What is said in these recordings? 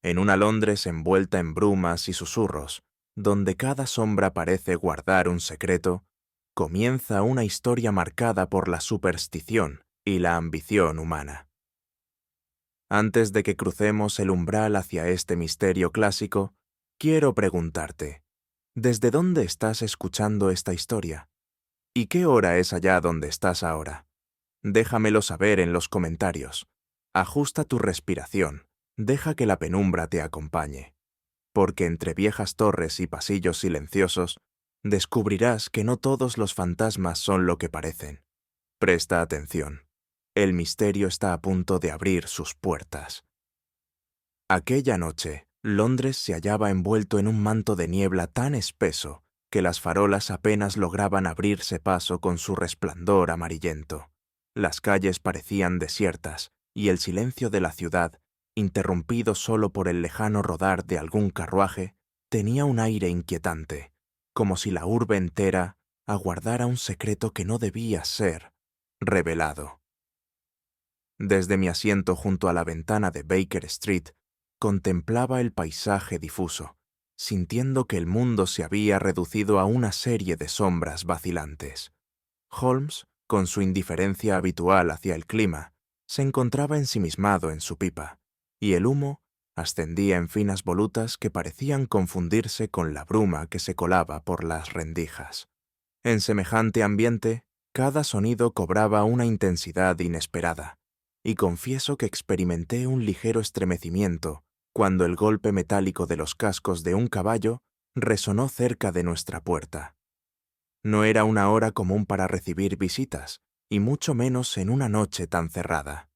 en una Londres envuelta en brumas y susurros, donde cada sombra parece guardar un secreto, comienza una historia marcada por la superstición y la ambición humana. Antes de que crucemos el umbral hacia este misterio clásico, quiero preguntarte, ¿desde dónde estás escuchando esta historia? ¿Y qué hora es allá donde estás ahora? Déjamelo saber en los comentarios. Ajusta tu respiración, deja que la penumbra te acompañe, porque entre viejas torres y pasillos silenciosos, descubrirás que no todos los fantasmas son lo que parecen. Presta atención. El misterio está a punto de abrir sus puertas. Aquella noche, Londres se hallaba envuelto en un manto de niebla tan espeso que las farolas apenas lograban abrirse paso con su resplandor amarillento. Las calles parecían desiertas y el silencio de la ciudad, interrumpido solo por el lejano rodar de algún carruaje, tenía un aire inquietante, como si la urbe entera aguardara un secreto que no debía ser revelado. Desde mi asiento junto a la ventana de Baker Street, contemplaba el paisaje difuso, sintiendo que el mundo se había reducido a una serie de sombras vacilantes. Holmes, con su indiferencia habitual hacia el clima, se encontraba ensimismado en su pipa, y el humo ascendía en finas volutas que parecían confundirse con la bruma que se colaba por las rendijas. En semejante ambiente, cada sonido cobraba una intensidad inesperada, y confieso que experimenté un ligero estremecimiento cuando el golpe metálico de los cascos de un caballo resonó cerca de nuestra puerta. No era una hora común para recibir visitas, y mucho menos en una noche tan cerrada.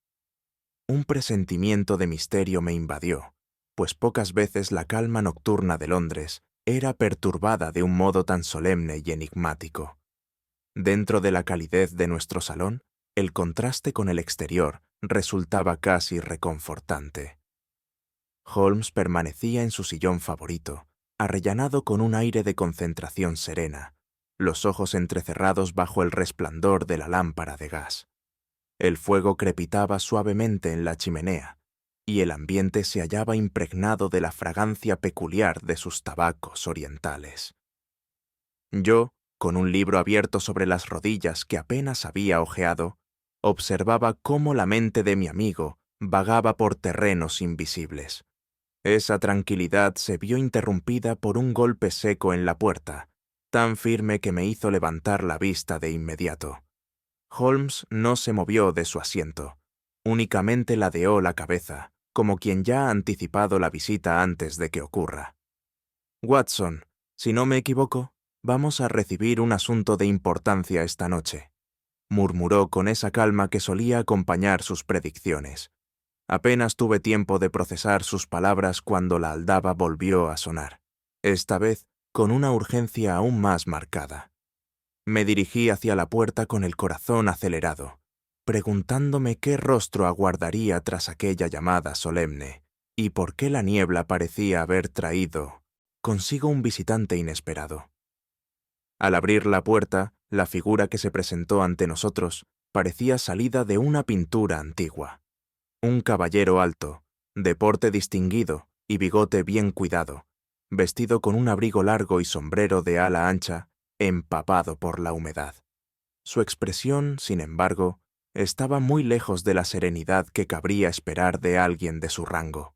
Un presentimiento de misterio me invadió, pues pocas veces la calma nocturna de Londres era perturbada de un modo tan solemne y enigmático. Dentro de la calidez de nuestro salón, el contraste con el exterior resultaba casi reconfortante. Holmes permanecía en su sillón favorito, arrellanado con un aire de concentración serena, los ojos entrecerrados bajo el resplandor de la lámpara de gas. El fuego crepitaba suavemente en la chimenea, y el ambiente se hallaba impregnado de la fragancia peculiar de sus tabacos orientales. Yo, con un libro abierto sobre las rodillas que apenas había hojeado, observaba cómo la mente de mi amigo vagaba por terrenos invisibles. Esa tranquilidad se vio interrumpida por un golpe seco en la puerta, tan firme que me hizo levantar la vista de inmediato. Holmes no se movió de su asiento, únicamente ladeó la cabeza, como quien ya ha anticipado la visita antes de que ocurra. «Watson, si no me equivoco, vamos a recibir un asunto de importancia esta noche», murmuró con esa calma que solía acompañar sus predicciones. Apenas tuve tiempo de procesar sus palabras cuando la aldaba volvió a sonar, esta vez con una urgencia aún más marcada. Me dirigí hacia la puerta con el corazón acelerado, preguntándome qué rostro aguardaría tras aquella llamada solemne, y por qué la niebla parecía haber traído consigo un visitante inesperado. Al abrir la puerta, la figura que se presentó ante nosotros parecía salida de una pintura antigua. Un caballero alto, de porte distinguido y bigote bien cuidado, vestido con un abrigo largo y sombrero de ala ancha, empapado por la humedad. Su expresión, sin embargo, estaba muy lejos de la serenidad que cabría esperar de alguien de su rango.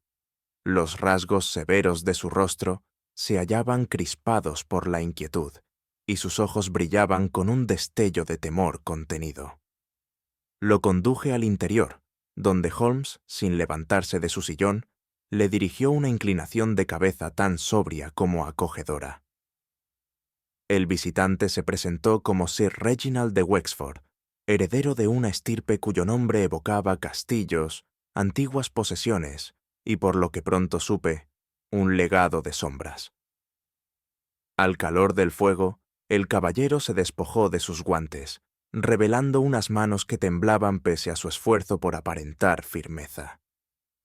Los rasgos severos de su rostro se hallaban crispados por la inquietud, y sus ojos brillaban con un destello de temor contenido. Lo conduje al interior, donde Holmes, sin levantarse de su sillón, le dirigió una inclinación de cabeza tan sobria como acogedora. El visitante se presentó como Sir Reginald de Wexford, heredero de una estirpe cuyo nombre evocaba castillos, antiguas posesiones y, por lo que pronto supe, un legado de sombras. Al calor del fuego, el caballero se despojó de sus guantes, revelando unas manos que temblaban pese a su esfuerzo por aparentar firmeza.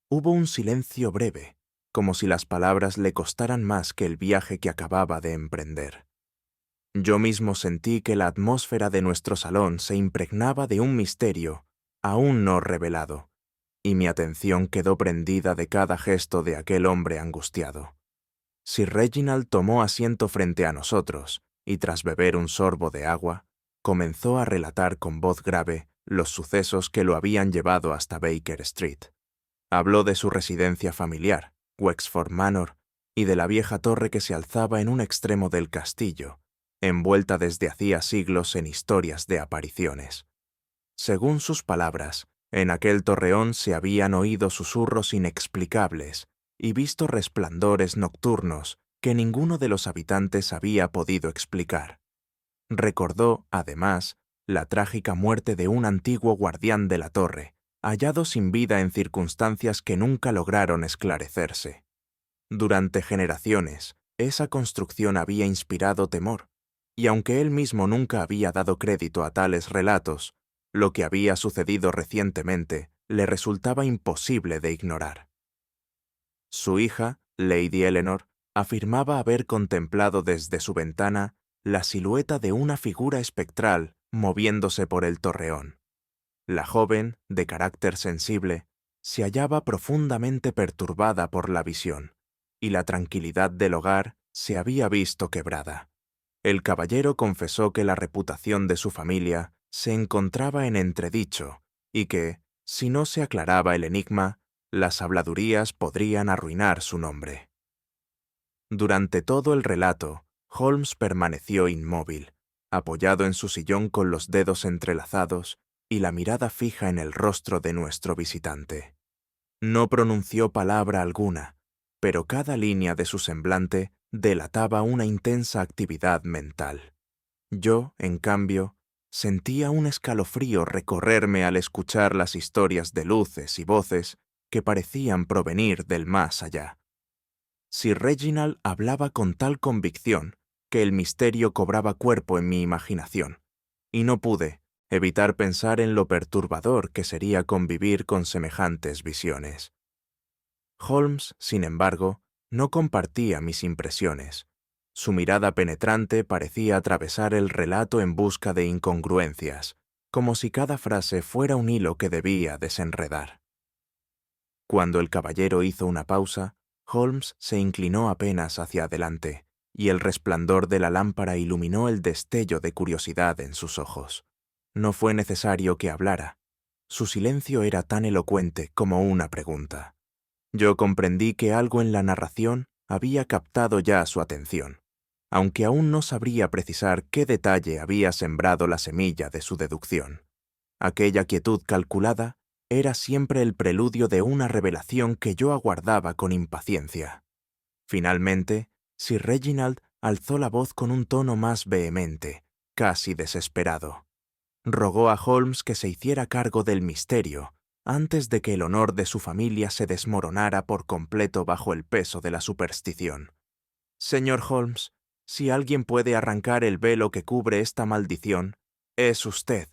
Hubo un silencio breve, como si las palabras le costaran más que el viaje que acababa de emprender. Yo mismo sentí que la atmósfera de nuestro salón se impregnaba de un misterio aún no revelado, y mi atención quedó prendida de cada gesto de aquel hombre angustiado. Sir Reginald tomó asiento frente a nosotros y, tras beber un sorbo de agua, comenzó a relatar con voz grave los sucesos que lo habían llevado hasta Baker Street. Habló de su residencia familiar, Wexford Manor, y de la vieja torre que se alzaba en un extremo del castillo, envuelta desde hacía siglos en historias de apariciones. Según sus palabras, en aquel torreón se habían oído susurros inexplicables y visto resplandores nocturnos que ninguno de los habitantes había podido explicar. Recordó, además, la trágica muerte de un antiguo guardián de la torre, hallado sin vida en circunstancias que nunca lograron esclarecerse. Durante generaciones, esa construcción había inspirado temor, y aunque él mismo nunca había dado crédito a tales relatos, lo que había sucedido recientemente le resultaba imposible de ignorar. Su hija, Lady Eleanor, afirmaba haber contemplado desde su ventana la silueta de una figura espectral moviéndose por el torreón. La joven, de carácter sensible, se hallaba profundamente perturbada por la visión, y la tranquilidad del hogar se había visto quebrada. El caballero confesó que la reputación de su familia se encontraba en entredicho y que, si no se aclaraba el enigma, las habladurías podrían arruinar su nombre. Durante todo el relato, Holmes permaneció inmóvil, apoyado en su sillón con los dedos entrelazados y la mirada fija en el rostro de nuestro visitante. No pronunció palabra alguna, pero cada línea de su semblante delataba una intensa actividad mental. Yo, en cambio, sentía un escalofrío recorrerme al escuchar las historias de luces y voces que parecían provenir del más allá. Sir Reginald hablaba con tal convicción que el misterio cobraba cuerpo en mi imaginación, y no pude evitar pensar en lo perturbador que sería convivir con semejantes visiones. Holmes, sin embargo, no compartía mis impresiones. Su mirada penetrante parecía atravesar el relato en busca de incongruencias, como si cada frase fuera un hilo que debía desenredar. Cuando el caballero hizo una pausa, Holmes se inclinó apenas hacia adelante, y el resplandor de la lámpara iluminó el destello de curiosidad en sus ojos. No fue necesario que hablara. Su silencio era tan elocuente como una pregunta. Yo comprendí que algo en la narración había captado ya su atención, aunque aún no sabría precisar qué detalle había sembrado la semilla de su deducción. Aquella quietud calculada era siempre el preludio de una revelación que yo aguardaba con impaciencia. Finalmente, Sir Reginald alzó la voz con un tono más vehemente, casi desesperado. Rogó a Holmes que se hiciera cargo del misterio antes de que el honor de su familia se desmoronara por completo bajo el peso de la superstición. «Señor Holmes, si alguien puede arrancar el velo que cubre esta maldición, es usted»,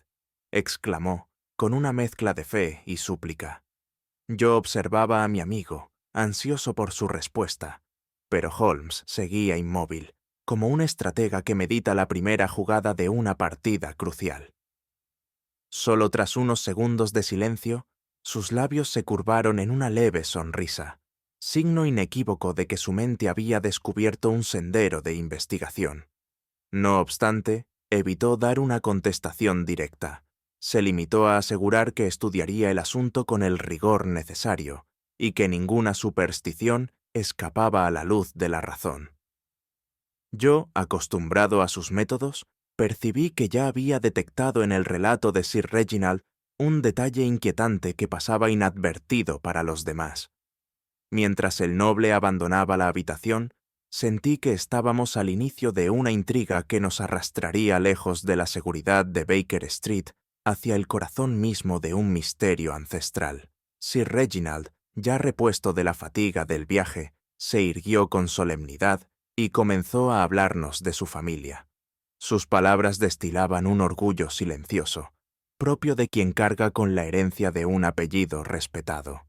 exclamó, con una mezcla de fe y súplica. Yo observaba a mi amigo, ansioso por su respuesta, pero Holmes seguía inmóvil, como un estratega que medita la primera jugada de una partida crucial. Solo tras unos segundos de silencio, sus labios se curvaron en una leve sonrisa, signo inequívoco de que su mente había descubierto un sendero de investigación. No obstante, evitó dar una contestación directa. Se limitó a asegurar que estudiaría el asunto con el rigor necesario y que ninguna superstición escapaba a la luz de la razón. Yo, acostumbrado a sus métodos, percibí que ya había detectado en el relato de Sir Reginald un detalle inquietante que pasaba inadvertido para los demás. Mientras el noble abandonaba la habitación, sentí que estábamos al inicio de una intriga que nos arrastraría lejos de la seguridad de Baker Street hacia el corazón mismo de un misterio ancestral. Sir Reginald, ya repuesto de la fatiga del viaje, se irguió con solemnidad y comenzó a hablarnos de su familia. Sus palabras destilaban un orgullo silencioso, propio de quien carga con la herencia de un apellido respetado.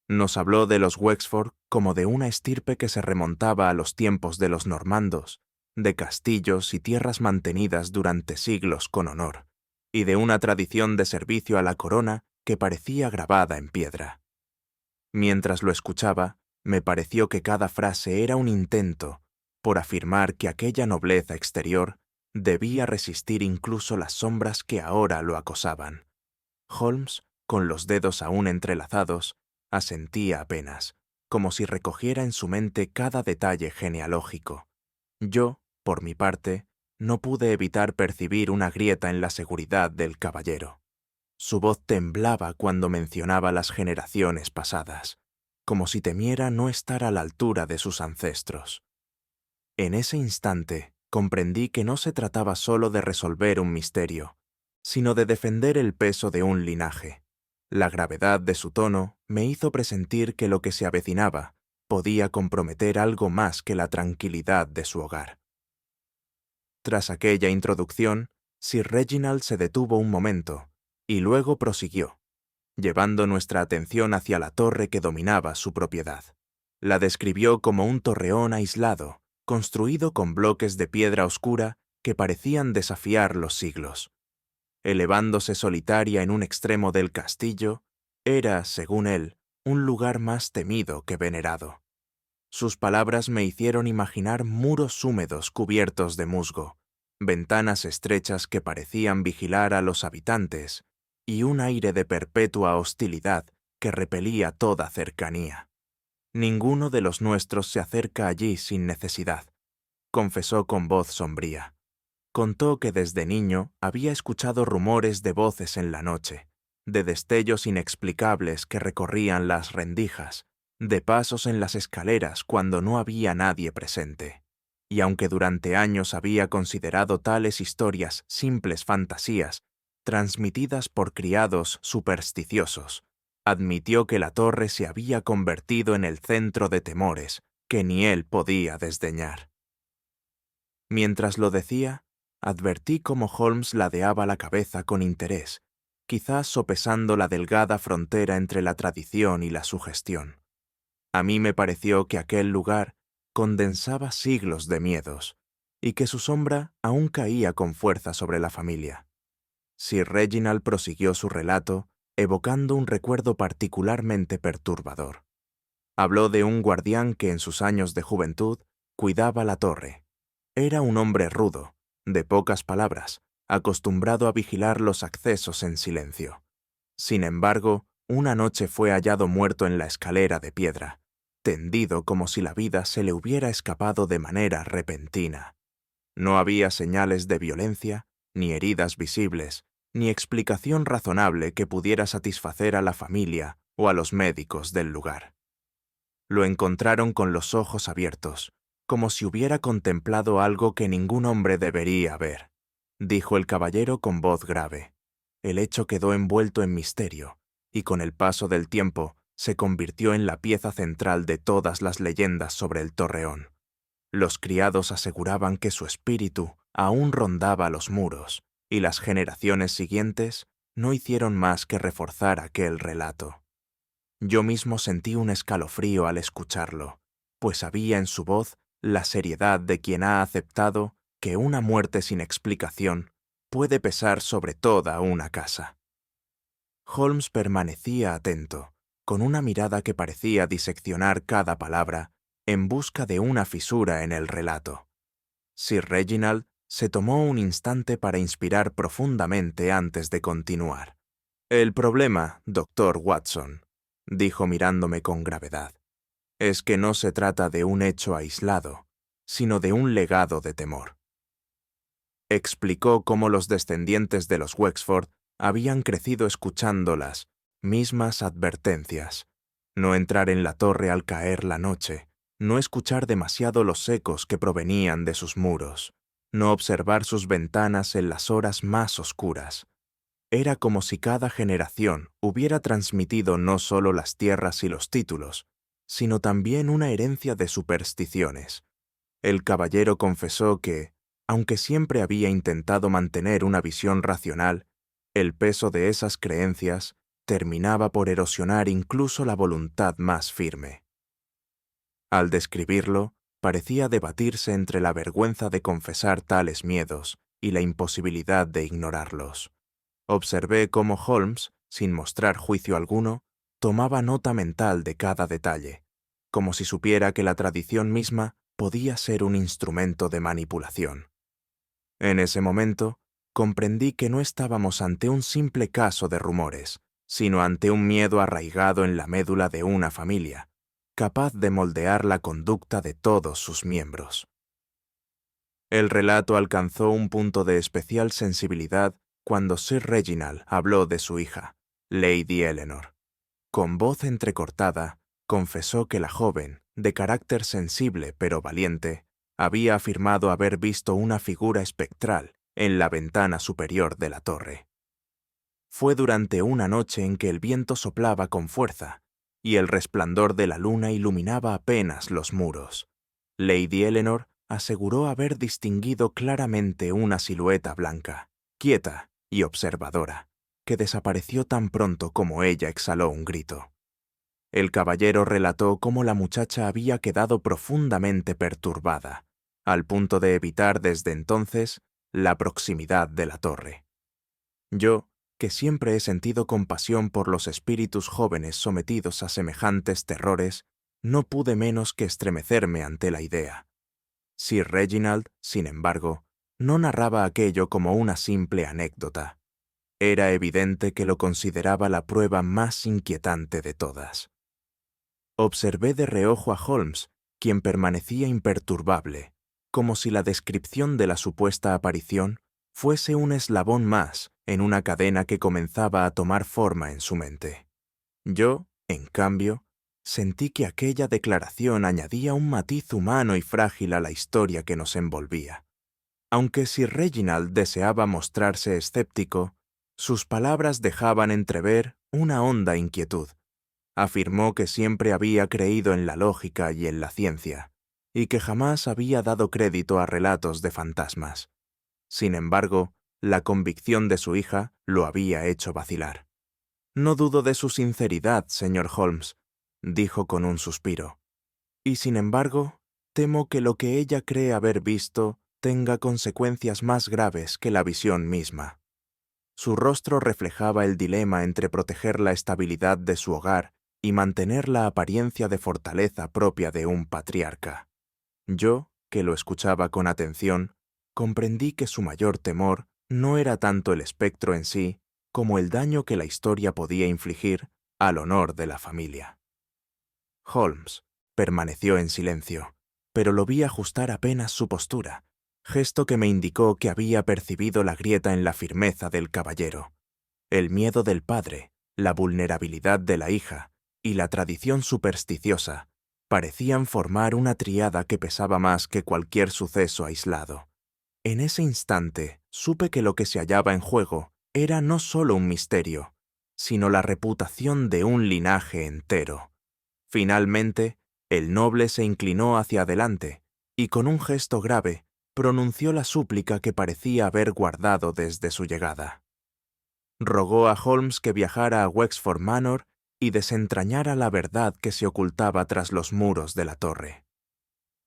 Nos habló de los Wexford como de una estirpe que se remontaba a los tiempos de los normandos, de castillos y tierras mantenidas durante siglos con honor, y de una tradición de servicio a la corona que parecía grabada en piedra. Mientras lo escuchaba, me pareció que cada frase era un intento por afirmar que aquella nobleza exterior debía resistir incluso las sombras que ahora lo acosaban. Holmes, con los dedos aún entrelazados, asentía apenas, como si recogiera en su mente cada detalle genealógico. Yo, por mi parte, no pude evitar percibir una grieta en la seguridad del caballero. Su voz temblaba cuando mencionaba las generaciones pasadas, como si temiera no estar a la altura de sus ancestros. En ese instante comprendí que no se trataba solo de resolver un misterio, sino de defender el peso de un linaje. La gravedad de su tono me hizo presentir que lo que se avecinaba podía comprometer algo más que la tranquilidad de su hogar. Tras aquella introducción, Sir Reginald se detuvo un momento y luego prosiguió, llevando nuestra atención hacia la torre que dominaba su propiedad. La describió como un torreón aislado, construido con bloques de piedra oscura que parecían desafiar los siglos. Elevándose solitaria en un extremo del castillo, era, según él, un lugar más temido que venerado. Sus palabras me hicieron imaginar muros húmedos cubiertos de musgo, ventanas estrechas que parecían vigilar a los habitantes y un aire de perpetua hostilidad que repelía toda cercanía. Ninguno de los nuestros se acerca allí sin necesidad, confesó con voz sombría. Contó que desde niño había escuchado rumores de voces en la noche, de destellos inexplicables que recorrían las rendijas, de pasos en las escaleras cuando no había nadie presente. Y aunque durante años había considerado tales historias simples fantasías, transmitidas por criados supersticiosos, admitió que la torre se había convertido en el centro de temores que ni él podía desdeñar. Mientras lo decía, advertí cómo Holmes ladeaba la cabeza con interés, quizás sopesando la delgada frontera entre la tradición y la sugestión. A mí me pareció que aquel lugar condensaba siglos de miedos, y que su sombra aún caía con fuerza sobre la familia. Sir Reginald prosiguió su relato, evocando un recuerdo particularmente perturbador. Habló de un guardián que en sus años de juventud cuidaba la torre. Era un hombre rudo, de pocas palabras, acostumbrado a vigilar los accesos en silencio. Sin embargo, una noche fue hallado muerto en la escalera de piedra, tendido como si la vida se le hubiera escapado de manera repentina. No había señales de violencia, ni heridas visibles, ni explicación razonable que pudiera satisfacer a la familia o a los médicos del lugar. Lo encontraron con los ojos abiertos, como si hubiera contemplado algo que ningún hombre debería ver, dijo el caballero con voz grave. El hecho quedó envuelto en misterio, y con el paso del tiempo se convirtió en la pieza central de todas las leyendas sobre el torreón. Los criados aseguraban que su espíritu aún rondaba los muros, y las generaciones siguientes no hicieron más que reforzar aquel relato. Yo mismo sentí un escalofrío al escucharlo, pues había en su voz la seriedad de quien ha aceptado que una muerte sin explicación puede pesar sobre toda una casa. Holmes permanecía atento, con una mirada que parecía diseccionar cada palabra en busca de una fisura en el relato. Sir Reginald se tomó un instante para inspirar profundamente antes de continuar. «El problema, doctor Watson», dijo mirándome con gravedad, «es que no se trata de un hecho aislado, sino de un legado de temor». Explicó cómo los descendientes de los Wexford habían crecido escuchando las mismas advertencias: no entrar en la torre al caer la noche, no escuchar demasiado los ecos que provenían de sus muros, no observar sus ventanas en las horas más oscuras. Era como si cada generación hubiera transmitido no solo las tierras y los títulos, sino también una herencia de supersticiones. El caballero confesó que, aunque siempre había intentado mantener una visión racional, el peso de esas creencias terminaba por erosionar incluso la voluntad más firme. Al describirlo, parecía debatirse entre la vergüenza de confesar tales miedos y la imposibilidad de ignorarlos. Observé cómo Holmes sin mostrar juicio alguno, tomaba nota mental de cada detalle, como si supiera que la tradición misma podía ser un instrumento de manipulación. En ese momento, comprendí que no estábamos ante un simple caso de rumores, sino ante un miedo arraigado en la médula de una familia, capaz de moldear la conducta de todos sus miembros. El relato alcanzó un punto de especial sensibilidad cuando Sir Reginald habló de su hija, Lady Eleanor. Con voz entrecortada, confesó que la joven, de carácter sensible pero valiente, había afirmado haber visto una figura espectral en la ventana superior de la torre. Fue durante una noche en que el viento soplaba con fuerza y el resplandor de la luna iluminaba apenas los muros. Lady Eleanor aseguró haber distinguido claramente una silueta blanca, quieta y observadora, que desapareció tan pronto como ella exhaló un grito. El caballero relató cómo la muchacha había quedado profundamente perturbada, al punto de evitar desde entonces la proximidad de la torre. Yo, que siempre he sentido compasión por los espíritus jóvenes sometidos a semejantes terrores, no pude menos que estremecerme ante la idea. Sir Reginald, sin embargo, no narraba aquello como una simple anécdota. Era evidente que lo consideraba la prueba más inquietante de todas. Observé de reojo a Holmes, quien permanecía imperturbable, como si la descripción de la supuesta aparición fuese un eslabón más en una cadena que comenzaba a tomar forma en su mente. Yo, en cambio, sentí que aquella declaración añadía un matiz humano y frágil a la historia que nos envolvía. Aunque Sir Reginald deseaba mostrarse escéptico, sus palabras dejaban entrever una honda inquietud. Afirmó que siempre había creído en la lógica y en la ciencia, y que jamás había dado crédito a relatos de fantasmas. Sin embargo, la convicción de su hija lo había hecho vacilar. «No dudo de su sinceridad, señor Holmes», dijo con un suspiro. «Y sin embargo, temo que lo que ella cree haber visto tenga consecuencias más graves que la visión misma». Su rostro reflejaba el dilema entre proteger la estabilidad de su hogar y mantener la apariencia de fortaleza propia de un patriarca. Yo, que lo escuchaba con atención, comprendí que su mayor temor no era tanto el espectro en sí, como el daño que la historia podía infligir al honor de la familia. Holmes permaneció en silencio, pero lo vi ajustar apenas su postura, gesto que me indicó que había percibido la grieta en la firmeza del caballero. El miedo del padre, la vulnerabilidad de la hija y la tradición supersticiosa parecían formar una tríada que pesaba más que cualquier suceso aislado. En ese instante supe que lo que se hallaba en juego era no solo un misterio, sino la reputación de un linaje entero. Finalmente, el noble se inclinó hacia adelante y con un gesto grave pronunció la súplica que parecía haber guardado desde su llegada. Rogó a Holmes que viajara a Wexford Manor y desentrañara la verdad que se ocultaba tras los muros de la torre.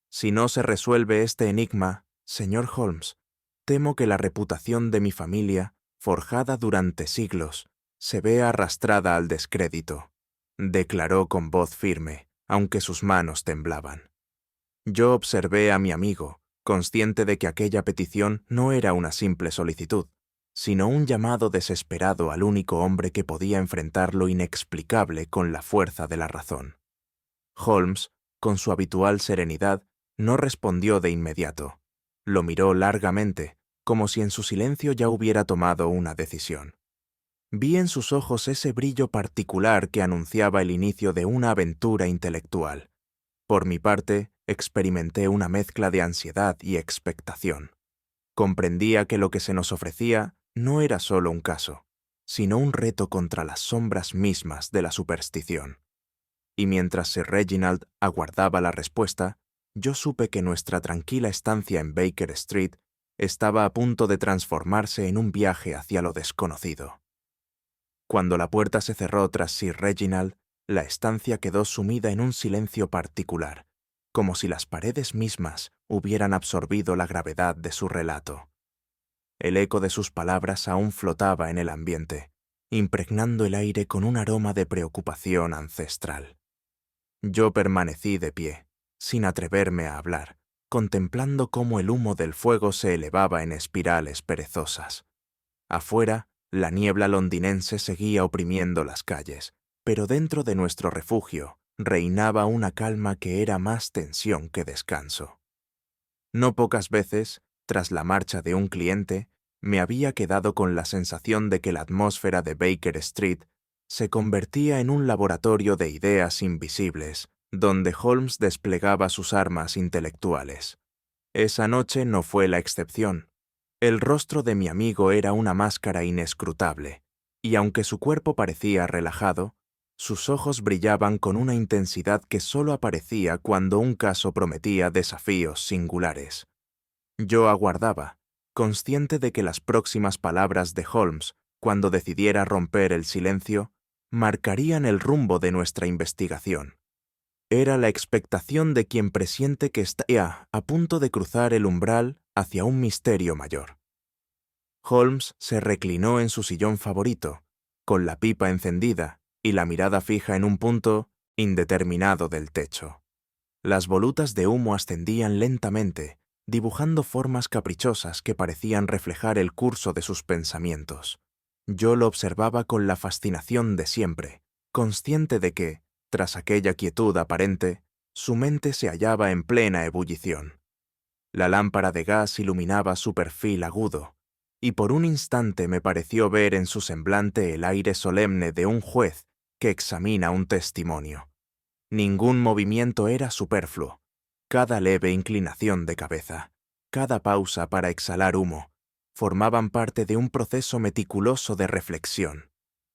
«Si no se resuelve este enigma, señor Holmes, temo que la reputación de mi familia, forjada durante siglos, se vea arrastrada al descrédito», declaró con voz firme, aunque sus manos temblaban. Yo observé a mi amigo, consciente de que aquella petición no era una simple solicitud, sino un llamado desesperado al único hombre que podía enfrentar lo inexplicable con la fuerza de la razón. Holmes, con su habitual serenidad, no respondió de inmediato. Lo miró largamente, como si en su silencio ya hubiera tomado una decisión. Vi en sus ojos ese brillo particular que anunciaba el inicio de una aventura intelectual. Por mi parte, experimenté una mezcla de ansiedad y expectación. Comprendía que lo que se nos ofrecía no era solo un caso, sino un reto contra las sombras mismas de la superstición. Y mientras Sir Reginald aguardaba la respuesta, yo supe que nuestra tranquila estancia en Baker Street estaba a punto de transformarse en un viaje hacia lo desconocido. Cuando la puerta se cerró tras Sir Reginald, la estancia quedó sumida en un silencio particular, como si las paredes mismas hubieran absorbido la gravedad de su relato. El eco de sus palabras aún flotaba en el ambiente, impregnando el aire con un aroma de preocupación ancestral. Yo permanecí de pie, sin atreverme a hablar, contemplando cómo el humo del fuego se elevaba en espirales perezosas. Afuera, la niebla londinense seguía oprimiendo las calles, pero dentro de nuestro refugio reinaba una calma que era más tensión que descanso. No pocas veces, tras la marcha de un cliente, me había quedado con la sensación de que la atmósfera de Baker Street se convertía en un laboratorio de ideas invisibles, donde Holmes desplegaba sus armas intelectuales. Esa noche no fue la excepción. El rostro de mi amigo era una máscara inescrutable, y aunque su cuerpo parecía relajado, sus ojos brillaban con una intensidad que solo aparecía cuando un caso prometía desafíos singulares. Yo aguardaba, consciente de que las próximas palabras de Holmes, cuando decidiera romper el silencio, marcarían el rumbo de nuestra investigación. Era la expectación de quien presiente que está a punto de cruzar el umbral hacia un misterio mayor. Holmes se reclinó en su sillón favorito, con la pipa encendida y la mirada fija en un punto indeterminado del techo. Las volutas de humo ascendían lentamente, dibujando formas caprichosas que parecían reflejar el curso de sus pensamientos. Yo lo observaba con la fascinación de siempre, consciente de que, tras aquella quietud aparente, su mente se hallaba en plena ebullición. La lámpara de gas iluminaba su perfil agudo, y por un instante me pareció ver en su semblante el aire solemne de un juez que examina un testimonio. Ningún movimiento era superfluo. Cada leve inclinación de cabeza, cada pausa para exhalar humo, formaban parte de un proceso meticuloso de reflexión.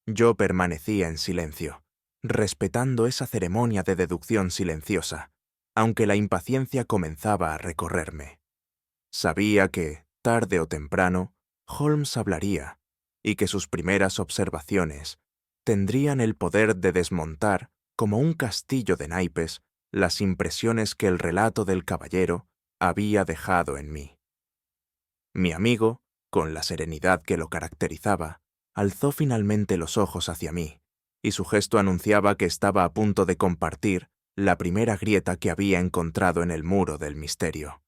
Yo permanecía en silencio, respetando esa ceremonia de deducción silenciosa, aunque la impaciencia comenzaba a recorrerme. Sabía que, tarde o temprano, Holmes hablaría, y que sus primeras observaciones tendrían el poder de desmontar, como un castillo de naipes, las impresiones que el relato del caballero había dejado en mí. Mi amigo, con la serenidad que lo caracterizaba, alzó finalmente los ojos hacia mí, y su gesto anunciaba que estaba a punto de compartir la primera grieta que había encontrado en el muro del misterio.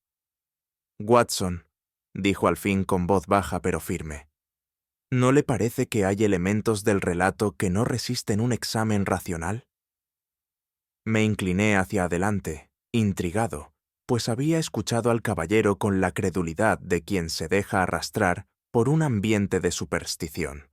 «Watson», dijo al fin con voz baja pero firme, ¿no le parece que hay elementos del relato que no resisten un examen racional? Me incliné hacia adelante, intrigado, pues había escuchado al caballero con la credulidad de quien se deja arrastrar por un ambiente de superstición.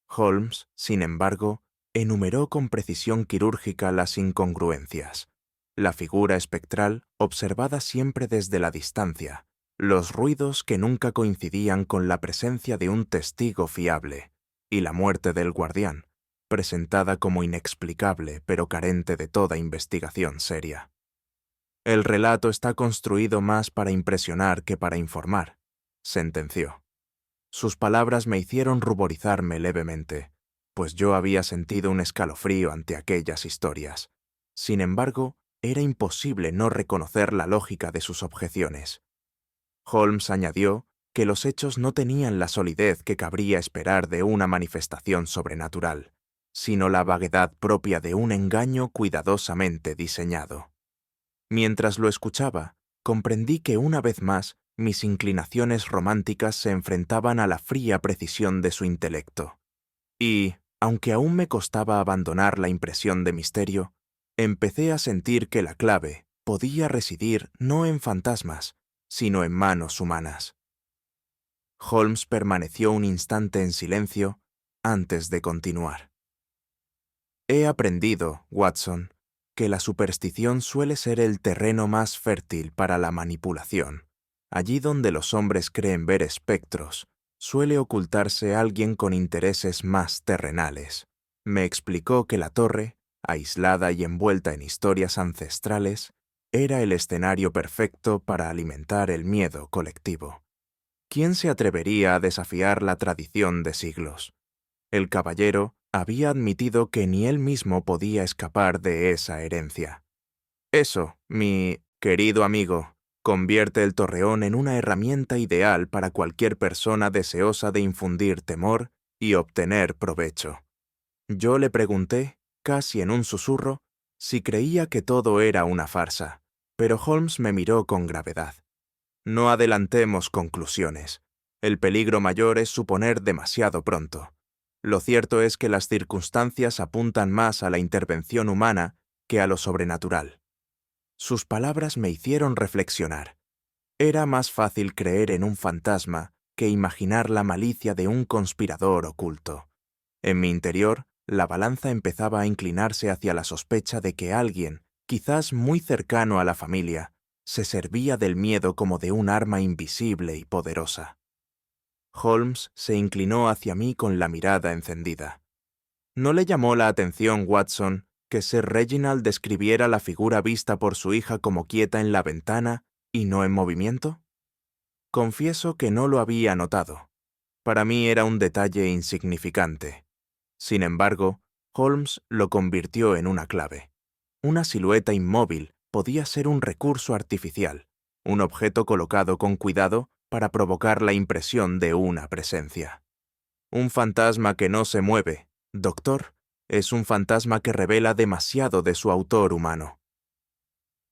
Holmes, sin embargo, enumeró con precisión quirúrgica las incongruencias. La figura espectral, observada siempre desde la distancia, los ruidos que nunca coincidían con la presencia de un testigo fiable, y la muerte del guardián, presentada como inexplicable pero carente de toda investigación seria. «El relato está construido más para impresionar que para informar», sentenció. Sus palabras me hicieron ruborizarme levemente, pues yo había sentido un escalofrío ante aquellas historias. Sin embargo, era imposible no reconocer la lógica de sus objeciones. Holmes añadió que los hechos no tenían la solidez que cabría esperar de una manifestación sobrenatural, sino la vaguedad propia de un engaño cuidadosamente diseñado. Mientras lo escuchaba, comprendí que una vez más mis inclinaciones románticas se enfrentaban a la fría precisión de su intelecto. Y, aunque aún me costaba abandonar la impresión de misterio, empecé a sentir que la clave podía residir no en fantasmas, sino en manos humanas. Holmes permaneció un instante en silencio antes de continuar. «He aprendido, Watson, que la superstición suele ser el terreno más fértil para la manipulación. Allí donde los hombres creen ver espectros, suele ocultarse alguien con intereses más terrenales. Me explicó que la torre, aislada y envuelta en historias ancestrales, era el escenario perfecto para alimentar el miedo colectivo. ¿Quién se atrevería a desafiar la tradición de siglos? El caballero había admitido que ni él mismo podía escapar de esa herencia. Eso, mi querido amigo, convierte el torreón en una herramienta ideal para cualquier persona deseosa de infundir temor y obtener provecho. Yo le pregunté, casi en un susurro, si creía que todo era una farsa, pero Holmes me miró con gravedad. No adelantemos conclusiones. El peligro mayor es suponer demasiado pronto. Lo cierto es que las circunstancias apuntan más a la intervención humana que a lo sobrenatural. Sus palabras me hicieron reflexionar. Era más fácil creer en un fantasma que imaginar la malicia de un conspirador oculto. En mi interior, la balanza empezaba a inclinarse hacia la sospecha de que alguien, quizás muy cercano a la familia, se servía del miedo como de un arma invisible y poderosa. Holmes se inclinó hacia mí con la mirada encendida. ¿No le llamó la atención, Watson, que Sir Reginald describiera la figura vista por su hija como quieta en la ventana y no en movimiento? Confieso que no lo había notado. Para mí era un detalle insignificante. Sin embargo, Holmes lo convirtió en una clave. Una silueta inmóvil podía ser un recurso artificial, un objeto colocado con cuidado para provocar la impresión de una presencia. Un fantasma que no se mueve, doctor, es un fantasma que revela demasiado de su autor humano.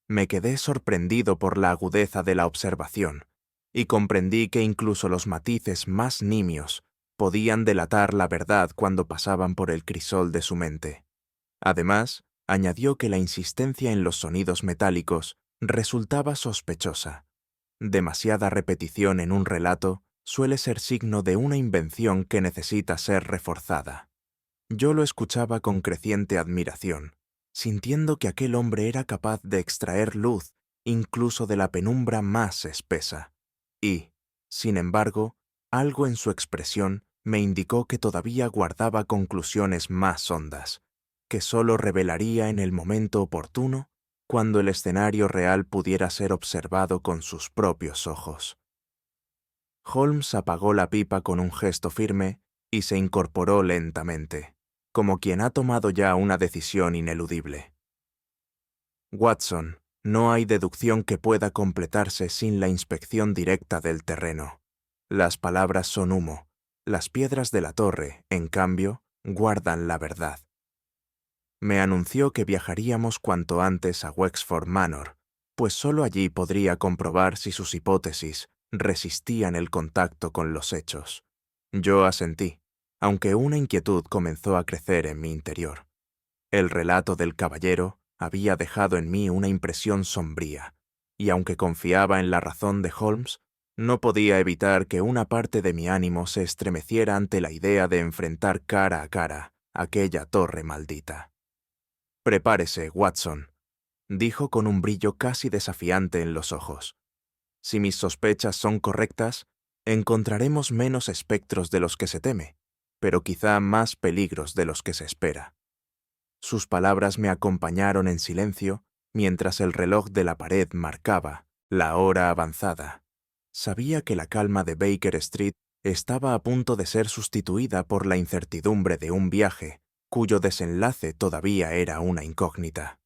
Me quedé sorprendido por la agudeza de la observación, y comprendí que incluso los matices más nimios podían delatar la verdad cuando pasaban por el crisol de su mente. Además, añadió que la insistencia en los sonidos metálicos resultaba sospechosa. Demasiada repetición en un relato suele ser signo de una invención que necesita ser reforzada. Yo lo escuchaba con creciente admiración, sintiendo que aquel hombre era capaz de extraer luz incluso de la penumbra más espesa. Y, sin embargo, algo en su expresión me indicó que todavía guardaba conclusiones más hondas, que solo revelaría en el momento oportuno, cuando el escenario real pudiera ser observado con sus propios ojos. Holmes apagó la pipa con un gesto firme y se incorporó lentamente, como quien ha tomado ya una decisión ineludible. Watson, no hay deducción que pueda completarse sin la inspección directa del terreno. Las palabras son humo. Las piedras de la torre, en cambio, guardan la verdad. Me anunció que viajaríamos cuanto antes a Wexford Manor, pues solo allí podría comprobar si sus hipótesis resistían el contacto con los hechos. Yo asentí, aunque una inquietud comenzó a crecer en mi interior. El relato del caballero había dejado en mí una impresión sombría, y aunque confiaba en la razón de Holmes, no podía evitar que una parte de mi ánimo se estremeciera ante la idea de enfrentar cara a cara aquella torre maldita. «Prepárese, Watson», dijo con un brillo casi desafiante en los ojos. «Si mis sospechas son correctas, encontraremos menos espectros de los que se teme, pero quizá más peligros de los que se espera». Sus palabras me acompañaron en silencio mientras el reloj de la pared marcaba la hora avanzada. Sabía que la calma de Baker Street estaba a punto de ser sustituida por la incertidumbre de un viaje cuyo desenlace todavía era una incógnita.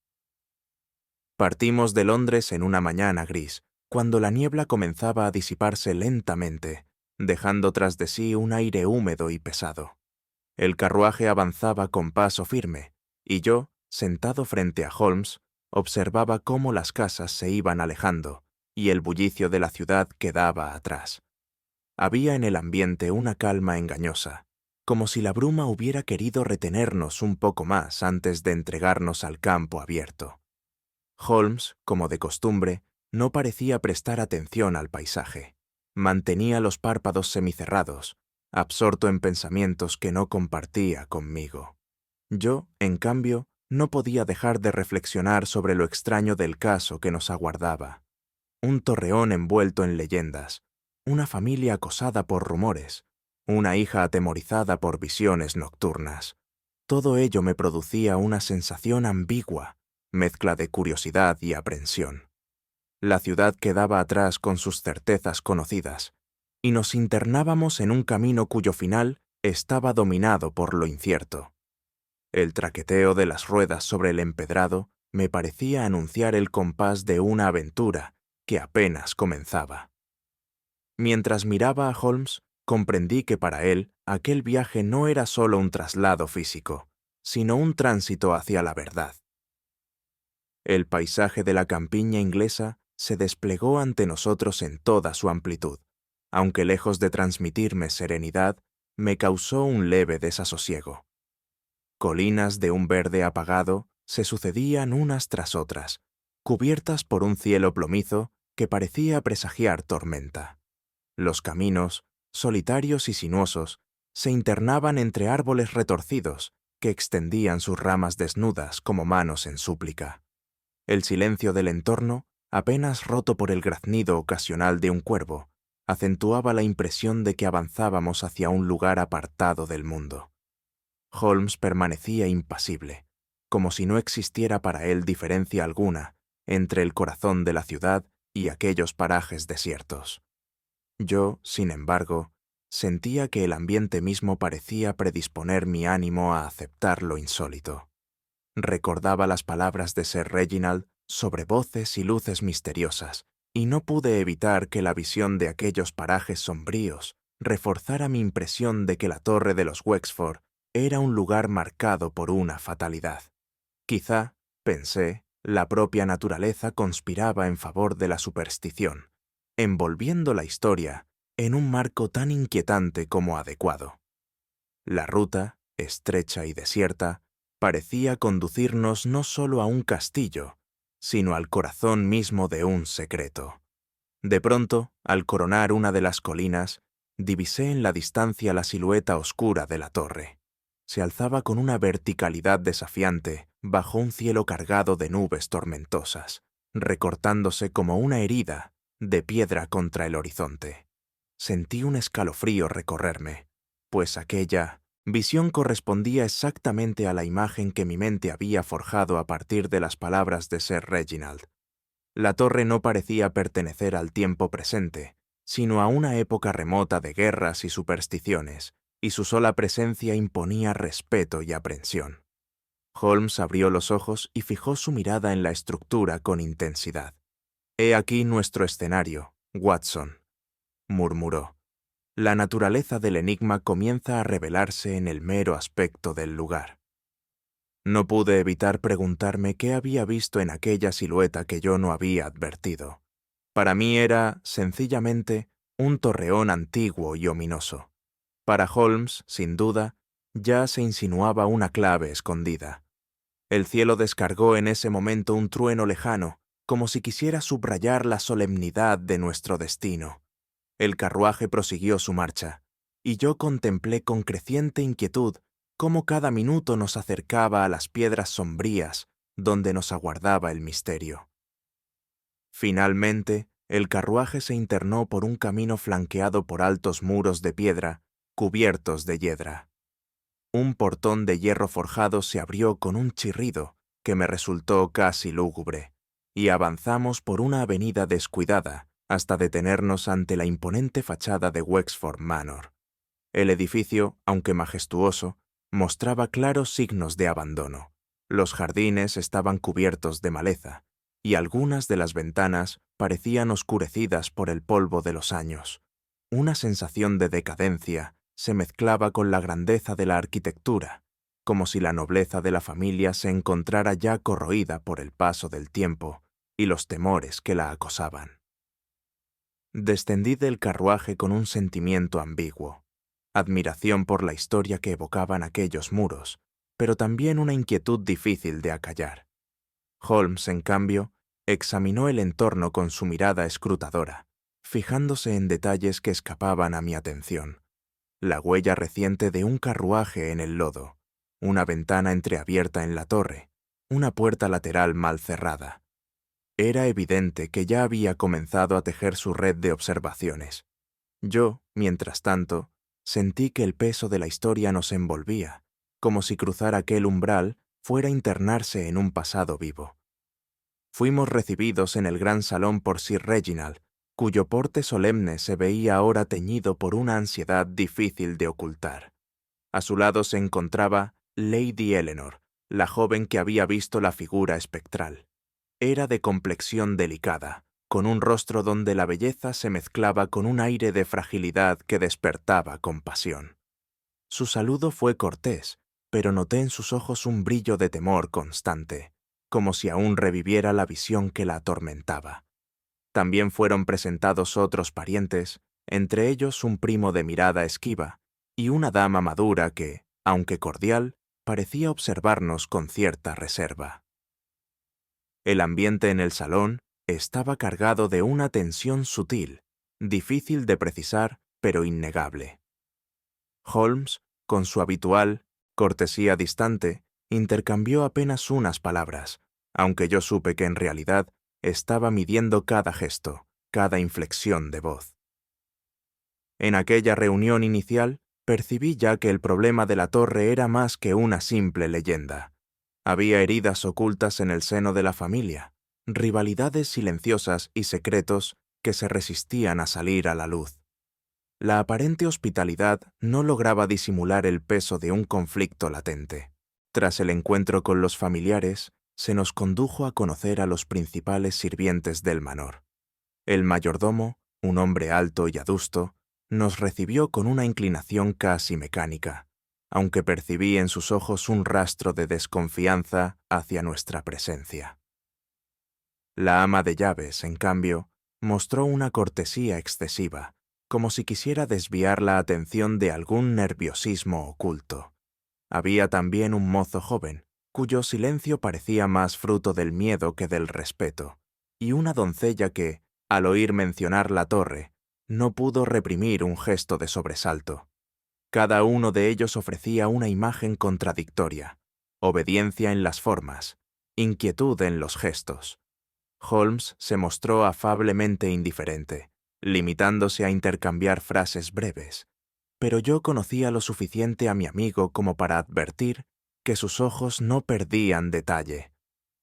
Partimos de Londres en una mañana gris, cuando la niebla comenzaba a disiparse lentamente, dejando tras de sí un aire húmedo y pesado. El carruaje avanzaba con paso firme, y yo, sentado frente a Holmes, observaba cómo las casas se iban alejando y el bullicio de la ciudad quedaba atrás. Había en el ambiente una calma engañosa, como si la bruma hubiera querido retenernos un poco más antes de entregarnos al campo abierto. Holmes, como de costumbre, no parecía prestar atención al paisaje. Mantenía los párpados semicerrados, absorto en pensamientos que no compartía conmigo. Yo, en cambio, no podía dejar de reflexionar sobre lo extraño del caso que nos aguardaba. Un torreón envuelto en leyendas, una familia acosada por rumores, una hija atemorizada por visiones nocturnas. Todo ello me producía una sensación ambigua, mezcla de curiosidad y aprensión. La ciudad quedaba atrás con sus certezas conocidas, y nos internábamos en un camino cuyo final estaba dominado por lo incierto. El traqueteo de las ruedas sobre el empedrado me parecía anunciar el compás de una aventura que apenas comenzaba. Mientras miraba a Holmes, Comprendí que para él aquel viaje no era solo un traslado físico, sino un tránsito hacia la verdad. El paisaje de la campiña inglesa se desplegó ante nosotros en toda su amplitud, aunque lejos de transmitirme serenidad, me causó un leve desasosiego. Colinas de un verde apagado se sucedían unas tras otras, cubiertas por un cielo plomizo que parecía presagiar tormenta. Los caminos, solitarios y sinuosos, se internaban entre árboles retorcidos que extendían sus ramas desnudas como manos en súplica. El silencio del entorno, apenas roto por el graznido ocasional de un cuervo, acentuaba la impresión de que avanzábamos hacia un lugar apartado del mundo. Holmes permanecía impasible, como si no existiera para él diferencia alguna entre el corazón de la ciudad y aquellos parajes desiertos. Yo, sin embargo, sentía que el ambiente mismo parecía predisponer mi ánimo a aceptar lo insólito. Recordaba las palabras de Sir Reginald sobre voces y luces misteriosas, y no pude evitar que la visión de aquellos parajes sombríos reforzara mi impresión de que la torre de los Wexford era un lugar marcado por una fatalidad. Quizá, pensé, la propia naturaleza conspiraba en favor de la superstición, envolviendo la historia en un marco tan inquietante como adecuado. La ruta, estrecha y desierta, parecía conducirnos no solo a un castillo, sino al corazón mismo de un secreto. De pronto, al coronar una de las colinas, divisé en la distancia la silueta oscura de la torre. Se alzaba con una verticalidad desafiante bajo un cielo cargado de nubes tormentosas, recortándose como una herida de piedra contra el horizonte. Sentí un escalofrío recorrerme, pues aquella visión correspondía exactamente a la imagen que mi mente había forjado a partir de las palabras de Sir Reginald. La torre no parecía pertenecer al tiempo presente, sino a una época remota de guerras y supersticiones, y su sola presencia imponía respeto y aprensión. Holmes abrió los ojos y fijó su mirada en la estructura con intensidad. «He aquí nuestro escenario, Watson», murmuró. «La naturaleza del enigma comienza a revelarse en el mero aspecto del lugar». No pude evitar preguntarme qué había visto en aquella silueta que yo no había advertido. Para mí era, sencillamente, un torreón antiguo y ominoso. Para Holmes, sin duda, ya se insinuaba una clave escondida. El cielo descargó en ese momento un trueno lejano, como si quisiera subrayar la solemnidad de nuestro destino. El carruaje prosiguió su marcha, y yo contemplé con creciente inquietud cómo cada minuto nos acercaba a las piedras sombrías donde nos aguardaba el misterio. Finalmente, el carruaje se internó por un camino flanqueado por altos muros de piedra cubiertos de hiedra. Un portón de hierro forjado se abrió con un chirrido que me resultó casi lúgubre, y avanzamos por una avenida descuidada hasta detenernos ante la imponente fachada de Wexford Manor. El edificio, aunque majestuoso, mostraba claros signos de abandono. Los jardines estaban cubiertos de maleza, y algunas de las ventanas parecían oscurecidas por el polvo de los años. Una sensación de decadencia se mezclaba con la grandeza de la arquitectura, como si la nobleza de la familia se encontrara ya corroída por el paso del tiempo y los temores que la acosaban. Descendí del carruaje con un sentimiento ambiguo, admiración por la historia que evocaban aquellos muros, pero también una inquietud difícil de acallar. Holmes, en cambio, examinó el entorno con su mirada escrutadora, fijándose en detalles que escapaban a mi atención. La huella reciente de un carruaje en el lodo, una ventana entreabierta en la torre, una puerta lateral mal cerrada. Era evidente que ya había comenzado a tejer su red de observaciones. Yo, mientras tanto, sentí que el peso de la historia nos envolvía, como si cruzar aquel umbral fuera internarse en un pasado vivo. Fuimos recibidos en el gran salón por Sir Reginald, cuyo porte solemne se veía ahora teñido por una ansiedad difícil de ocultar. A su lado se encontraba Lady Eleanor, la joven que había visto la figura espectral. Era de complexión delicada, con un rostro donde la belleza se mezclaba con un aire de fragilidad que despertaba compasión. Su saludo fue cortés, pero noté en sus ojos un brillo de temor constante, como si aún reviviera la visión que la atormentaba. También fueron presentados otros parientes, entre ellos un primo de mirada esquiva y una dama madura que, aunque cordial, parecía observarnos con cierta reserva. El ambiente en el salón estaba cargado de una tensión sutil, difícil de precisar, pero innegable. Holmes, con su habitual cortesía distante, intercambió apenas unas palabras, aunque yo supe que en realidad estaba midiendo cada gesto, cada inflexión de voz. En aquella reunión inicial, percibí ya que el problema de la torre era más que una simple leyenda. Había heridas ocultas en el seno de la familia, rivalidades silenciosas y secretos que se resistían a salir a la luz. La aparente hospitalidad no lograba disimular el peso de un conflicto latente. Tras el encuentro con los familiares, se nos condujo a conocer a los principales sirvientes del manor. El mayordomo, un hombre alto y adusto, nos recibió con una inclinación casi mecánica, aunque percibí en sus ojos un rastro de desconfianza hacia nuestra presencia. La ama de llaves, en cambio, mostró una cortesía excesiva, como si quisiera desviar la atención de algún nerviosismo oculto. Había también un mozo joven, cuyo silencio parecía más fruto del miedo que del respeto, y una doncella que, al oír mencionar la torre, no pudo reprimir un gesto de sobresalto. Cada uno de ellos ofrecía una imagen contradictoria: obediencia en las formas, inquietud en los gestos. Holmes se mostró afablemente indiferente, limitándose a intercambiar frases breves, pero yo conocía lo suficiente a mi amigo como para advertir que sus ojos no perdían detalle.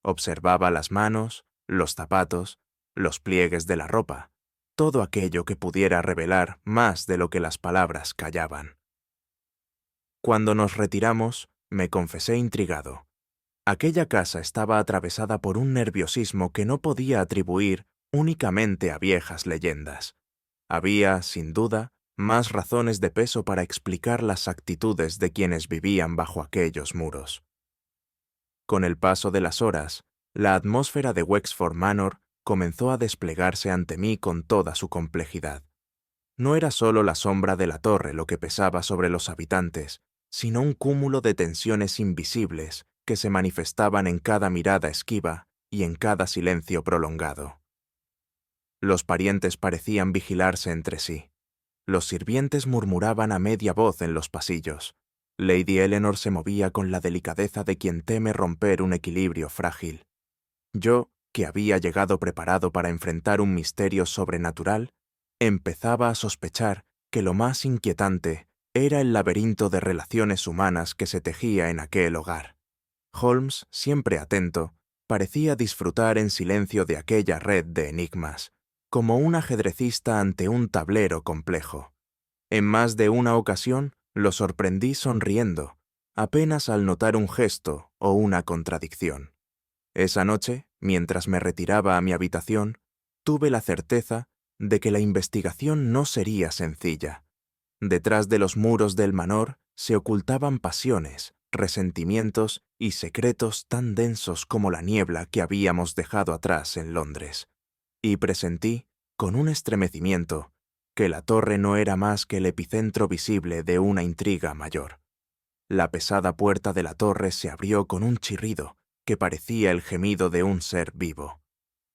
Observaba las manos, los zapatos, los pliegues de la ropa, todo aquello que pudiera revelar más de lo que las palabras callaban. Cuando nos retiramos, me confesé intrigado. Aquella casa estaba atravesada por un nerviosismo que no podía atribuir únicamente a viejas leyendas. Había, sin duda, más razones de peso para explicar las actitudes de quienes vivían bajo aquellos muros. Con el paso de las horas, la atmósfera de Wexford Manor comenzó a desplegarse ante mí con toda su complejidad. No era solo la sombra de la torre lo que pesaba sobre los habitantes, sino un cúmulo de tensiones invisibles que se manifestaban en cada mirada esquiva y en cada silencio prolongado. Los parientes parecían vigilarse entre sí. Los sirvientes murmuraban a media voz en los pasillos. Lady Eleanor se movía con la delicadeza de quien teme romper un equilibrio frágil. Yo, que había llegado preparado para enfrentar un misterio sobrenatural, empezaba a sospechar que lo más inquietante era el laberinto de relaciones humanas que se tejía en aquel hogar. Holmes, siempre atento, parecía disfrutar en silencio de aquella red de enigmas, como un ajedrecista ante un tablero complejo. En más de una ocasión lo sorprendí sonriendo, apenas al notar un gesto o una contradicción. Esa noche, mientras me retiraba a mi habitación, tuve la certeza de que la investigación no sería sencilla. Detrás de los muros del manor se ocultaban pasiones, resentimientos y secretos tan densos como la niebla que habíamos dejado atrás en Londres. Y presentí, con un estremecimiento, que la torre no era más que el epicentro visible de una intriga mayor. La pesada puerta de la torre se abrió con un chirrido que parecía el gemido de un ser vivo.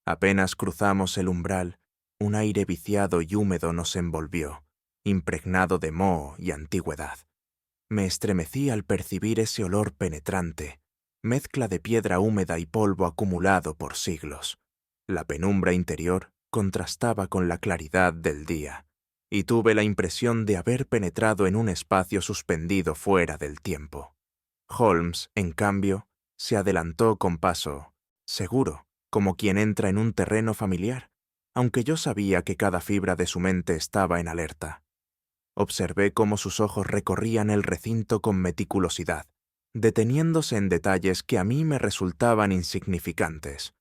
Apenas cruzamos el umbral, un aire viciado y húmedo nos envolvió, impregnado de moho y antigüedad. Me estremecí al percibir ese olor penetrante, mezcla de piedra húmeda y polvo acumulado por siglos. La penumbra interior contrastaba con la claridad del día, y tuve la impresión de haber penetrado en un espacio suspendido fuera del tiempo. Holmes, en cambio, se adelantó con paso seguro, como quien entra en un terreno familiar, aunque yo sabía que cada fibra de su mente estaba en alerta. Observé cómo sus ojos recorrían el recinto con meticulosidad, deteniéndose en detalles que a mí me resultaban insignificantes.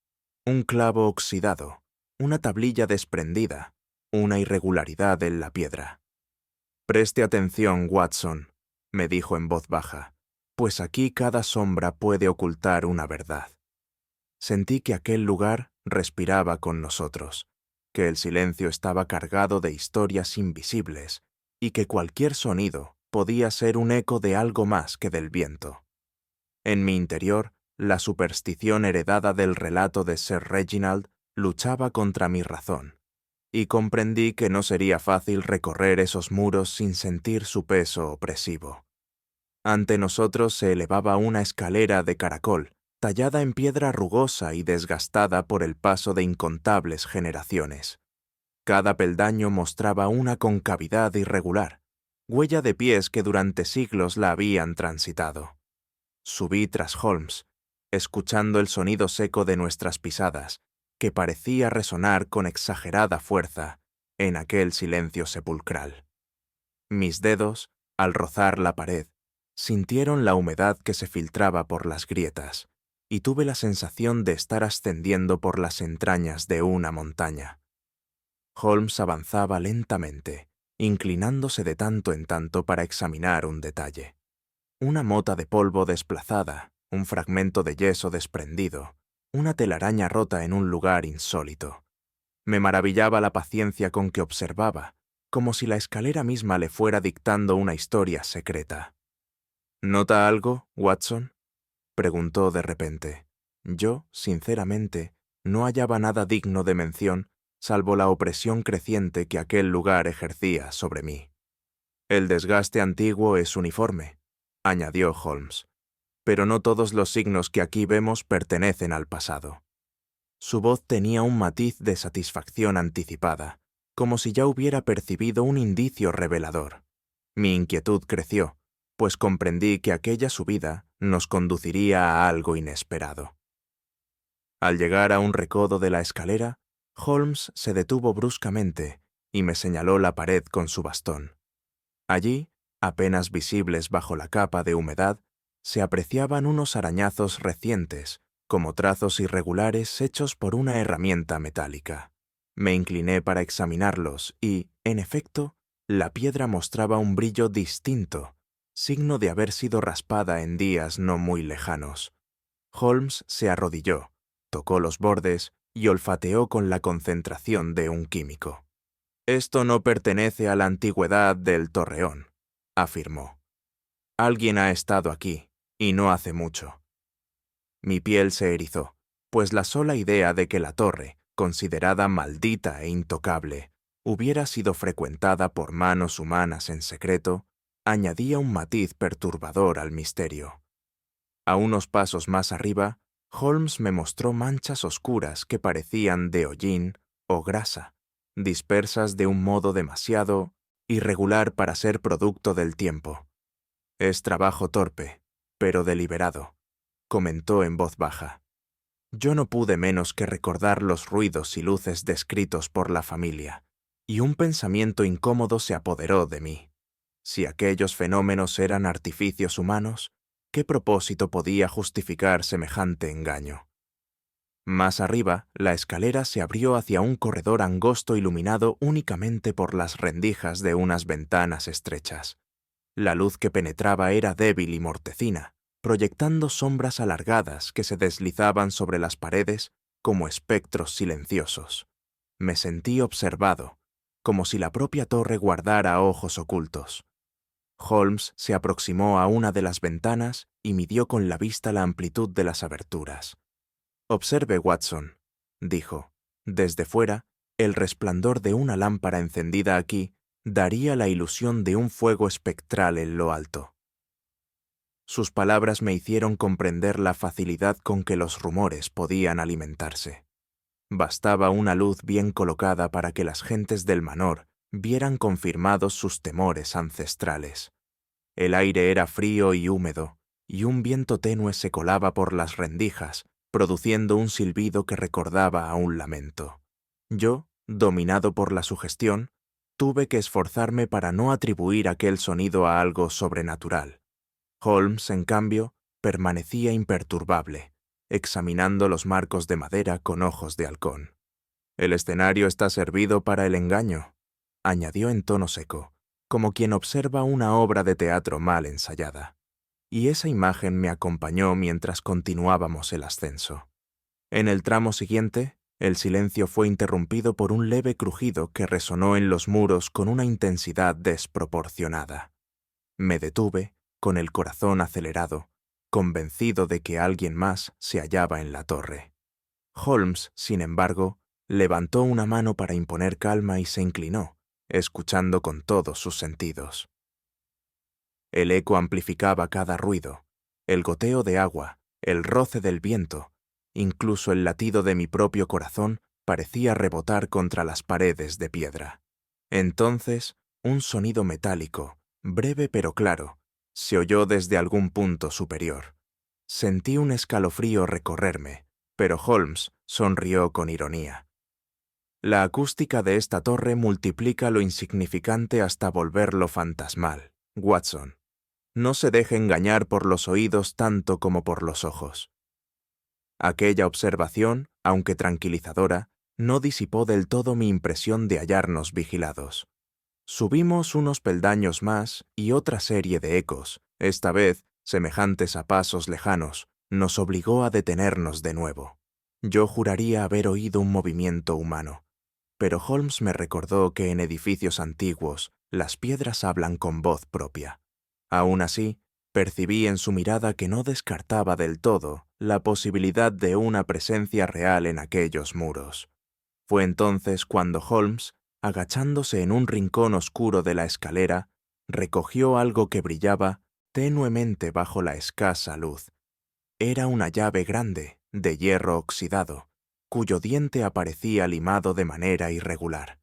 Un clavo oxidado, una tablilla desprendida, una irregularidad en la piedra. «Preste atención, Watson», me dijo en voz baja, «pues aquí cada sombra puede ocultar una verdad». Sentí que aquel lugar respiraba con nosotros, que el silencio estaba cargado de historias invisibles y que cualquier sonido podía ser un eco de algo más que del viento. En mi interior, la superstición heredada del relato de Sir Reginald luchaba contra mi razón, y comprendí que no sería fácil recorrer esos muros sin sentir su peso opresivo. Ante nosotros se elevaba una escalera de caracol, tallada en piedra rugosa y desgastada por el paso de incontables generaciones. Cada peldaño mostraba una concavidad irregular, huella de pies que durante siglos la habían transitado. Subí tras Holmes, escuchando el sonido seco de nuestras pisadas, que parecía resonar con exagerada fuerza en aquel silencio sepulcral. Mis dedos, al rozar la pared, sintieron la humedad que se filtraba por las grietas, y tuve la sensación de estar ascendiendo por las entrañas de una montaña. Holmes avanzaba lentamente, inclinándose de tanto en tanto para examinar un detalle. Una mota de polvo desplazada, un fragmento de yeso desprendido, una telaraña rota en un lugar insólito. Me maravillaba la paciencia con que observaba, como si la escalera misma le fuera dictando una historia secreta. ¿Nota algo, Watson?, preguntó de repente. Yo, sinceramente, no hallaba nada digno de mención, salvo la opresión creciente que aquel lugar ejercía sobre mí. «El desgaste antiguo es uniforme», añadió Holmes, «pero no todos los signos que aquí vemos pertenecen al pasado». Su voz tenía un matiz de satisfacción anticipada, como si ya hubiera percibido un indicio revelador. Mi inquietud creció, pues comprendí que aquella subida nos conduciría a algo inesperado. Al llegar a un recodo de la escalera, Holmes se detuvo bruscamente y me señaló la pared con su bastón. Allí, apenas visibles bajo la capa de humedad, se apreciaban unos arañazos recientes, como trazos irregulares hechos por una herramienta metálica. Me incliné para examinarlos y, en efecto, la piedra mostraba un brillo distinto, signo de haber sido raspada en días no muy lejanos. Holmes se arrodilló, tocó los bordes y olfateó con la concentración de un químico. «Esto no pertenece a la antigüedad del Torreón», afirmó. «Alguien ha estado aquí, y no hace mucho». Mi piel se erizó, pues la sola idea de que la torre, considerada maldita e intocable, hubiera sido frecuentada por manos humanas en secreto, añadía un matiz perturbador al misterio. A unos pasos más arriba, Holmes me mostró manchas oscuras que parecían de hollín o grasa, dispersas de un modo demasiado irregular para ser producto del tiempo. «Es trabajo torpe, pero deliberado», comentó en voz baja. Yo no pude menos que recordar los ruidos y luces descritos por la familia, y un pensamiento incómodo se apoderó de mí. Si aquellos fenómenos eran artificios humanos, ¿qué propósito podía justificar semejante engaño? Más arriba, la escalera se abrió hacia un corredor angosto iluminado únicamente por las rendijas de unas ventanas estrechas. La luz que penetraba era débil y mortecina, proyectando sombras alargadas que se deslizaban sobre las paredes como espectros silenciosos. Me sentí observado, como si la propia torre guardara ojos ocultos. Holmes se aproximó a una de las ventanas y midió con la vista la amplitud de las aberturas. «Observe, Watson», dijo. «Desde fuera, el resplandor de una lámpara encendida aquí daría la ilusión de un fuego espectral en lo alto». Sus palabras me hicieron comprender la facilidad con que los rumores podían alimentarse. Bastaba una luz bien colocada para que las gentes del manor vieran confirmados sus temores ancestrales. El aire era frío y húmedo, y un viento tenue se colaba por las rendijas, produciendo un silbido que recordaba a un lamento. Yo, dominado por la sugestión, tuve que esforzarme para no atribuir aquel sonido a algo sobrenatural. Holmes, en cambio, permanecía imperturbable, examinando los marcos de madera con ojos de halcón. El escenario está servido para el engaño, añadió en tono seco, como quien observa una obra de teatro mal ensayada. Y esa imagen me acompañó mientras continuábamos el ascenso. En el tramo siguiente, el silencio fue interrumpido por un leve crujido que resonó en los muros con una intensidad desproporcionada. Me detuve, con el corazón acelerado, convencido de que alguien más se hallaba en la torre. Holmes, sin embargo, levantó una mano para imponer calma y se inclinó, escuchando con todos sus sentidos. El eco amplificaba cada ruido, el goteo de agua, el roce del viento, incluso el latido de mi propio corazón parecía rebotar contra las paredes de piedra. Entonces, un sonido metálico, breve pero claro, se oyó desde algún punto superior. Sentí un escalofrío recorrerme, pero Holmes sonrió con ironía. La acústica de esta torre multiplica lo insignificante hasta volverlo fantasmal, Watson. No se deje engañar por los oídos tanto como por los ojos. Aquella observación, aunque tranquilizadora, no disipó del todo mi impresión de hallarnos vigilados. Subimos unos peldaños más y otra serie de ecos, esta vez semejantes a pasos lejanos, nos obligó a detenernos de nuevo. Yo juraría haber oído un movimiento humano, pero Holmes me recordó que en edificios antiguos las piedras hablan con voz propia. Aún así, percibí en su mirada que no descartaba del todo la posibilidad de una presencia real en aquellos muros. Fue entonces cuando Holmes, agachándose en un rincón oscuro de la escalera, recogió algo que brillaba tenuemente bajo la escasa luz. Era una llave grande, de hierro oxidado, cuyo diente aparecía limado de manera irregular.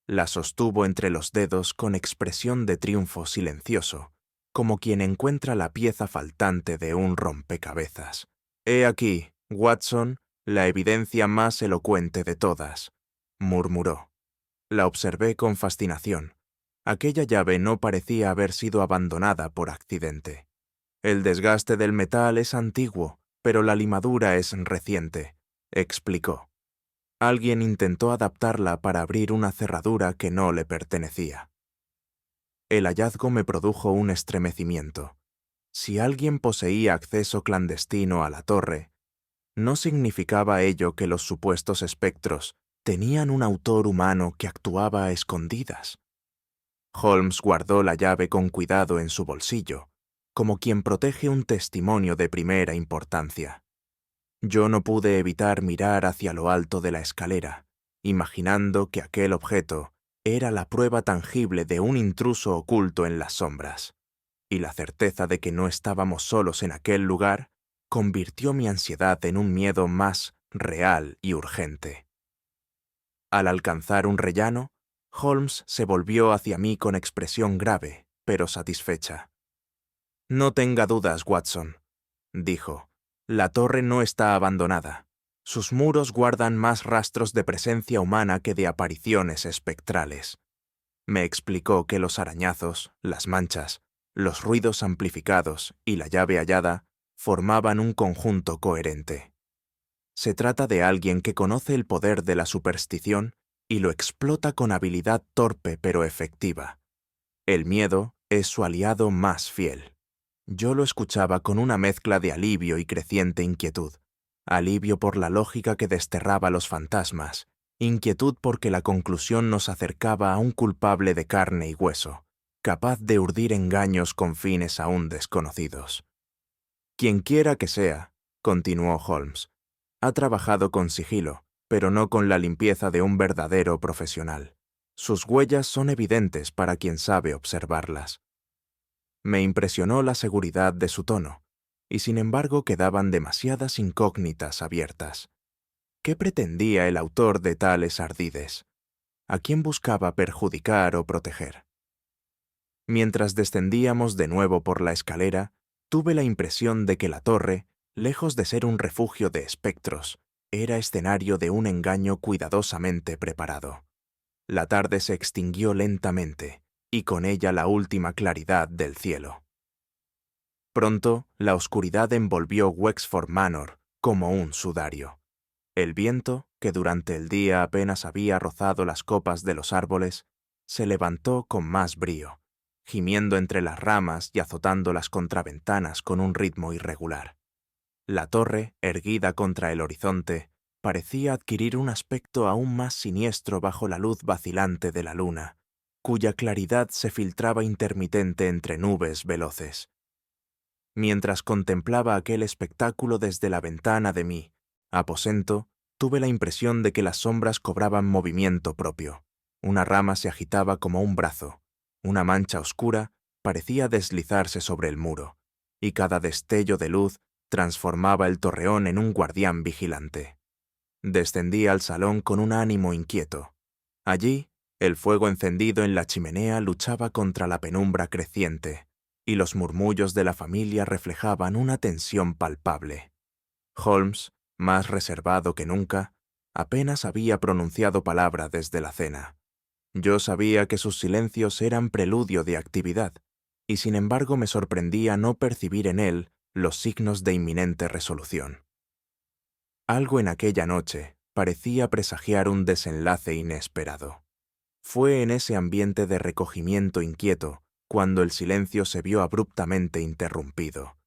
La sostuvo entre los dedos con expresión de triunfo silencioso, como quien encuentra la pieza faltante de un rompecabezas. «He aquí, Watson, la evidencia más elocuente de todas», murmuró. La observé con fascinación. Aquella llave no parecía haber sido abandonada por accidente. «El desgaste del metal es antiguo, pero la limadura es reciente», explicó. Alguien intentó adaptarla para abrir una cerradura que no le pertenecía. El hallazgo me produjo un estremecimiento. Si alguien poseía acceso clandestino a la torre, ¿no significaba ello que los supuestos espectros tenían un autor humano que actuaba a escondidas? Holmes guardó la llave con cuidado en su bolsillo, como quien protege un testimonio de primera importancia. Yo no pude evitar mirar hacia lo alto de la escalera, imaginando que aquel objeto era la prueba tangible de un intruso oculto en las sombras, y la certeza de que no estábamos solos en aquel lugar convirtió mi ansiedad en un miedo más real y urgente. Al alcanzar un rellano, Holmes se volvió hacia mí con expresión grave, pero satisfecha. «No tenga dudas, Watson», dijo. «La torre no está abandonada. Sus muros guardan más rastros de presencia humana que de apariciones espectrales». Me explicó que los arañazos, las manchas, los ruidos amplificados y la llave hallada formaban un conjunto coherente. Se trata de alguien que conoce el poder de la superstición y lo explota con habilidad torpe pero efectiva. El miedo es su aliado más fiel. Yo lo escuchaba con una mezcla de alivio y creciente inquietud. Alivio por la lógica que desterraba los fantasmas, inquietud porque la conclusión nos acercaba a un culpable de carne y hueso, capaz de urdir engaños con fines aún desconocidos. «Quienquiera que sea», continuó Holmes, «ha trabajado con sigilo, pero no con la limpieza de un verdadero profesional. Sus huellas son evidentes para quien sabe observarlas». Me impresionó la seguridad de su tono, y sin embargo quedaban demasiadas incógnitas abiertas. ¿Qué pretendía el autor de tales ardides? ¿A quién buscaba perjudicar o proteger? Mientras descendíamos de nuevo por la escalera, tuve la impresión de que la torre, lejos de ser un refugio de espectros, era escenario de un engaño cuidadosamente preparado. La tarde se extinguió lentamente, y con ella la última claridad del cielo. Pronto, la oscuridad envolvió Wexford Manor como un sudario. El viento, que durante el día apenas había rozado las copas de los árboles, se levantó con más brío, gimiendo entre las ramas y azotando las contraventanas con un ritmo irregular. La torre, erguida contra el horizonte, parecía adquirir un aspecto aún más siniestro bajo la luz vacilante de la luna, cuya claridad se filtraba intermitente entre nubes veloces. Mientras contemplaba aquel espectáculo desde la ventana de mi aposento, tuve la impresión de que las sombras cobraban movimiento propio. Una rama se agitaba como un brazo, una mancha oscura parecía deslizarse sobre el muro, y cada destello de luz transformaba el torreón en un guardián vigilante. Descendí al salón con un ánimo inquieto. Allí, el fuego encendido en la chimenea luchaba contra la penumbra creciente, y los murmullos de la familia reflejaban una tensión palpable. Holmes, más reservado que nunca, apenas había pronunciado palabra desde la cena. Yo sabía que sus silencios eran preludio de actividad, y sin embargo me sorprendía no percibir en él los signos de inminente resolución. Algo en aquella noche parecía presagiar un desenlace inesperado. Fue en ese ambiente de recogimiento inquieto cuando el silencio se vio abruptamente interrumpido.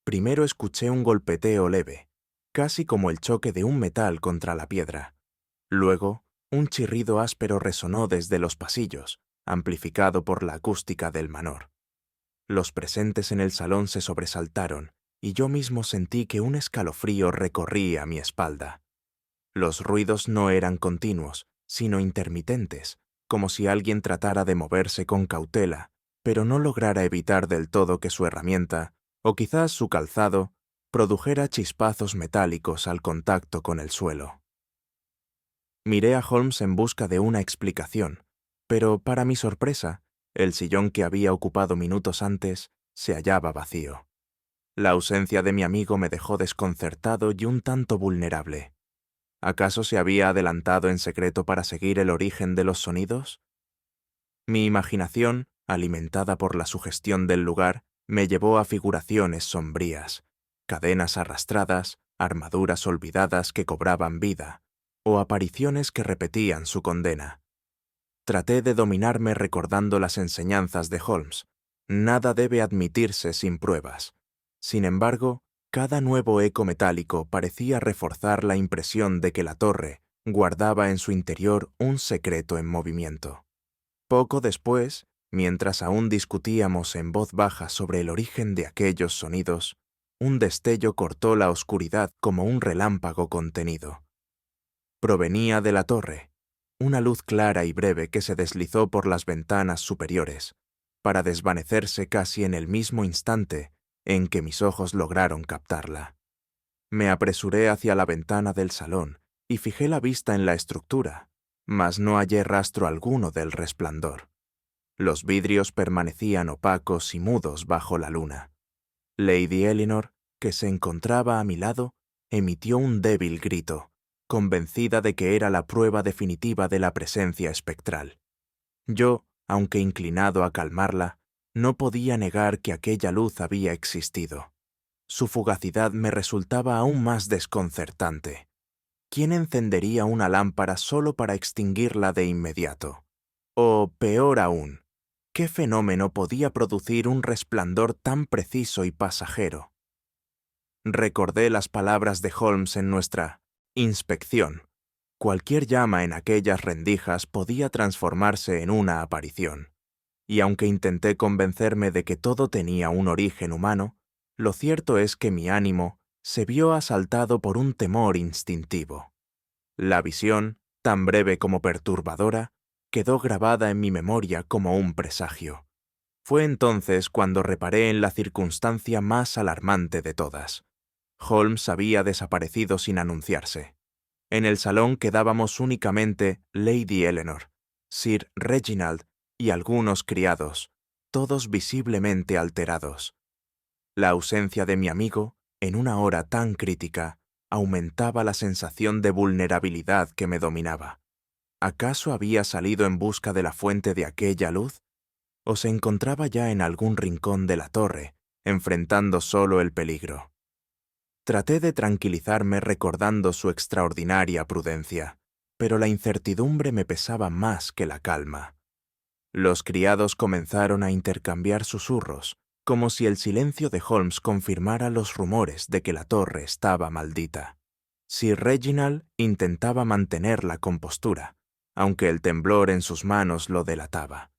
Primero escuché un golpeteo leve, casi como el choque de un metal contra la piedra. Luego, un chirrido áspero resonó desde los pasillos, amplificado por la acústica del manor. Los presentes en el salón se sobresaltaron, y yo mismo sentí que un escalofrío recorría mi espalda. Los ruidos no eran continuos, sino intermitentes, como si alguien tratara de moverse con cautela, pero no lograra evitar del todo que su herramienta, o quizás su calzado, produjera chispazos metálicos al contacto con el suelo. Miré a Holmes en busca de una explicación, pero para mi sorpresa, el sillón que había ocupado minutos antes se hallaba vacío. La ausencia de mi amigo me dejó desconcertado y un tanto vulnerable. ¿Acaso se había adelantado en secreto para seguir el origen de los sonidos? Mi imaginación, alimentada por la sugestión del lugar, me llevó a figuraciones sombrías, cadenas arrastradas, armaduras olvidadas que cobraban vida, o apariciones que repetían su condena. Traté de dominarme recordando las enseñanzas de Holmes. Nada debe admitirse sin pruebas. Sin embargo, cada nuevo eco metálico parecía reforzar la impresión de que la torre guardaba en su interior un secreto en movimiento. Poco después, mientras aún discutíamos en voz baja sobre el origen de aquellos sonidos, un destello cortó la oscuridad como un relámpago contenido. Provenía de la torre, una luz clara y breve que se deslizó por las ventanas superiores, para desvanecerse casi en el mismo instante en que mis ojos lograron captarla. Me apresuré hacia la ventana del salón y fijé la vista en la estructura, mas no hallé rastro alguno del resplandor. Los vidrios permanecían opacos y mudos bajo la luna. Lady Eleanor, que se encontraba a mi lado, emitió un débil grito, convencida de que era la prueba definitiva de la presencia espectral. Yo, aunque inclinado a calmarla, no podía negar que aquella luz había existido. Su fugacidad me resultaba aún más desconcertante. ¿Quién encendería una lámpara solo para extinguirla de inmediato? O, peor aún, ¿qué fenómeno podía producir un resplandor tan preciso y pasajero? Recordé las palabras de Holmes en nuestra inspección. Cualquier llama en aquellas rendijas podía transformarse en una aparición. Y aunque intenté convencerme de que todo tenía un origen humano, lo cierto es que mi ánimo se vio asaltado por un temor instintivo. La visión, tan breve como perturbadora, quedó grabada en mi memoria como un presagio. Fue entonces cuando reparé en la circunstancia más alarmante de todas. Holmes había desaparecido sin anunciarse. En el salón quedábamos únicamente Lady Eleanor, Sir Reginald y algunos criados, todos visiblemente alterados. La ausencia de mi amigo, en una hora tan crítica, aumentaba la sensación de vulnerabilidad que me dominaba. ¿Acaso había salido en busca de la fuente de aquella luz? ¿O se encontraba ya en algún rincón de la torre, enfrentando solo el peligro? Traté de tranquilizarme recordando su extraordinaria prudencia, pero la incertidumbre me pesaba más que la calma. Los criados comenzaron a intercambiar susurros, como si el silencio de Holmes confirmara los rumores de que la torre estaba maldita. Sir Reginald intentaba mantener la compostura, aunque el temblor en sus manos lo delataba.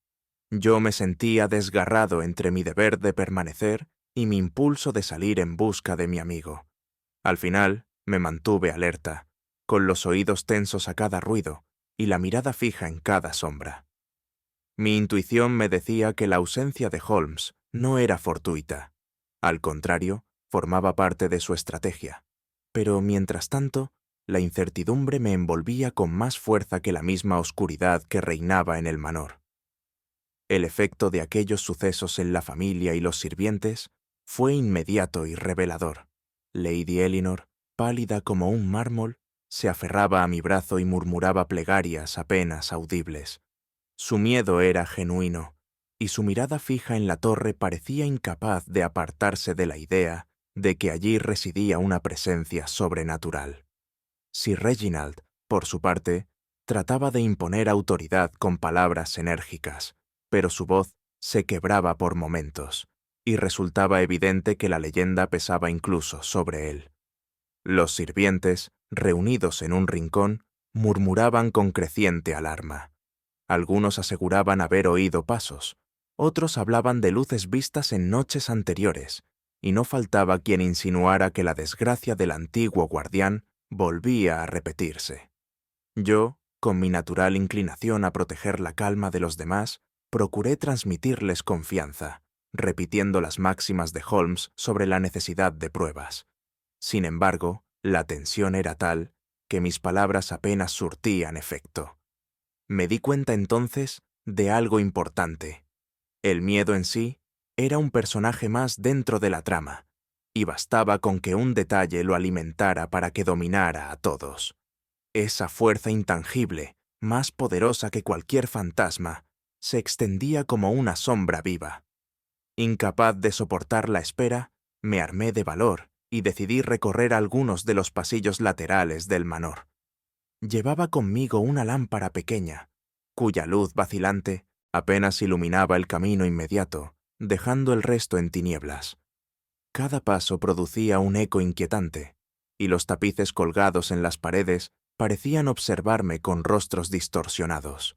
Yo me sentía desgarrado entre mi deber de permanecer y mi impulso de salir en busca de mi amigo. Al final, me mantuve alerta, con los oídos tensos a cada ruido y la mirada fija en cada sombra. Mi intuición me decía que la ausencia de Holmes no era fortuita. Al contrario, formaba parte de su estrategia. Pero, mientras tanto, la incertidumbre me envolvía con más fuerza que la misma oscuridad que reinaba en el manor. El efecto de aquellos sucesos en la familia y los sirvientes fue inmediato y revelador. Lady Eleanor, pálida como un mármol, se aferraba a mi brazo y murmuraba plegarias apenas audibles. Su miedo era genuino, y su mirada fija en la torre parecía incapaz de apartarse de la idea de que allí residía una presencia sobrenatural. Sir Reginald, por su parte, trataba de imponer autoridad con palabras enérgicas, pero su voz se quebraba por momentos, y resultaba evidente que la leyenda pesaba incluso sobre él. Los sirvientes, reunidos en un rincón, murmuraban con creciente alarma. Algunos aseguraban haber oído pasos, otros hablaban de luces vistas en noches anteriores, y no faltaba quien insinuara que la desgracia del antiguo guardián volvía a repetirse. Yo, con mi natural inclinación a proteger la calma de los demás, procuré transmitirles confianza, repitiendo las máximas de Holmes sobre la necesidad de pruebas. Sin embargo, la tensión era tal que mis palabras apenas surtían efecto. Me di cuenta entonces de algo importante. El miedo en sí era un personaje más dentro de la trama, y bastaba con que un detalle lo alimentara para que dominara a todos. Esa fuerza intangible, más poderosa que cualquier fantasma, se extendía como una sombra viva. Incapaz de soportar la espera, me armé de valor y decidí recorrer algunos de los pasillos laterales del manor. Llevaba conmigo una lámpara pequeña, cuya luz vacilante apenas iluminaba el camino inmediato, dejando el resto en tinieblas. Cada paso producía un eco inquietante, y los tapices colgados en las paredes parecían observarme con rostros distorsionados.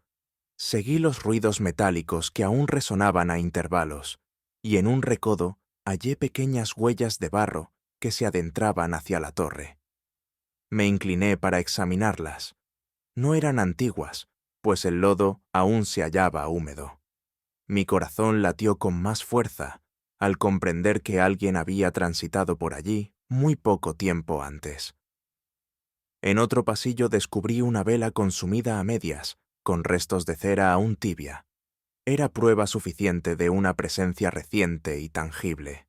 Seguí los ruidos metálicos que aún resonaban a intervalos, y en un recodo hallé pequeñas huellas de barro que se adentraban hacia la torre. Me incliné para examinarlas. No eran antiguas, pues el lodo aún se hallaba húmedo. Mi corazón latió con más fuerza al comprender que alguien había transitado por allí muy poco tiempo antes. En otro pasillo descubrí una vela consumida a medias, con restos de cera aún tibia. Era prueba suficiente de una presencia reciente y tangible.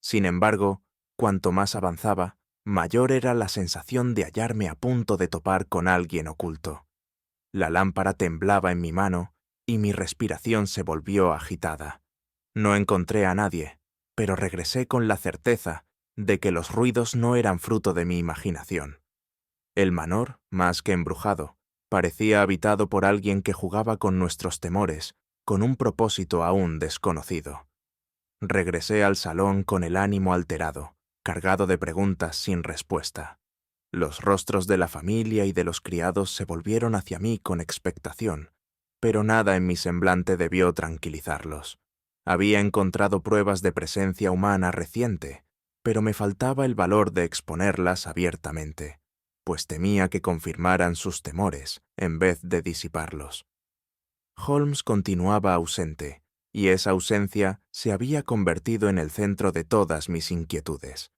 Sin embargo, cuanto más avanzaba, mayor era la sensación de hallarme a punto de topar con alguien oculto. La lámpara temblaba en mi mano y mi respiración se volvió agitada. No encontré a nadie, pero regresé con la certeza de que los ruidos no eran fruto de mi imaginación. El manor, más que embrujado, parecía habitado por alguien que jugaba con nuestros temores, con un propósito aún desconocido. Regresé al salón con el ánimo alterado, cargado de preguntas sin respuesta. Los rostros de la familia y de los criados se volvieron hacia mí con expectación, pero nada en mi semblante debió tranquilizarlos. Había encontrado pruebas de presencia humana reciente, pero me faltaba el valor de exponerlas abiertamente, pues temía que confirmaran sus temores en vez de disiparlos. Holmes continuaba ausente, y esa ausencia se había convertido en el centro de todas mis inquietudes.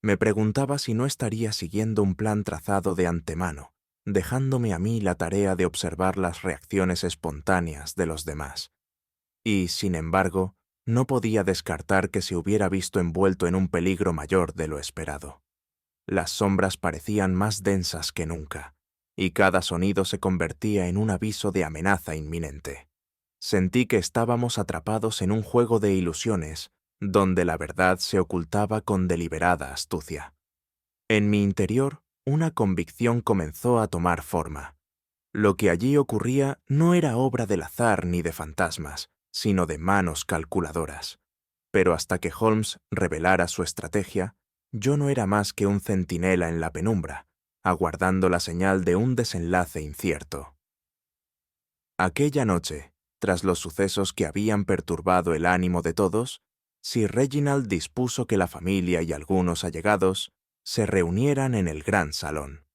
Me preguntaba si no estaría siguiendo un plan trazado de antemano, dejándome a mí la tarea de observar las reacciones espontáneas de los demás. Y, sin embargo, no podía descartar que se hubiera visto envuelto en un peligro mayor de lo esperado. Las sombras parecían más densas que nunca, y cada sonido se convertía en un aviso de amenaza inminente. Sentí que estábamos atrapados en un juego de ilusiones, donde la verdad se ocultaba con deliberada astucia. En mi interior, una convicción comenzó a tomar forma. Lo que allí ocurría no era obra del azar ni de fantasmas, sino de manos calculadoras. Pero hasta que Holmes revelara su estrategia, yo no era más que un centinela en la penumbra, aguardando la señal de un desenlace incierto. Aquella noche, tras los sucesos que habían perturbado el ánimo de todos, Sir Reginald dispuso que la familia y algunos allegados se reunieran en el gran salón.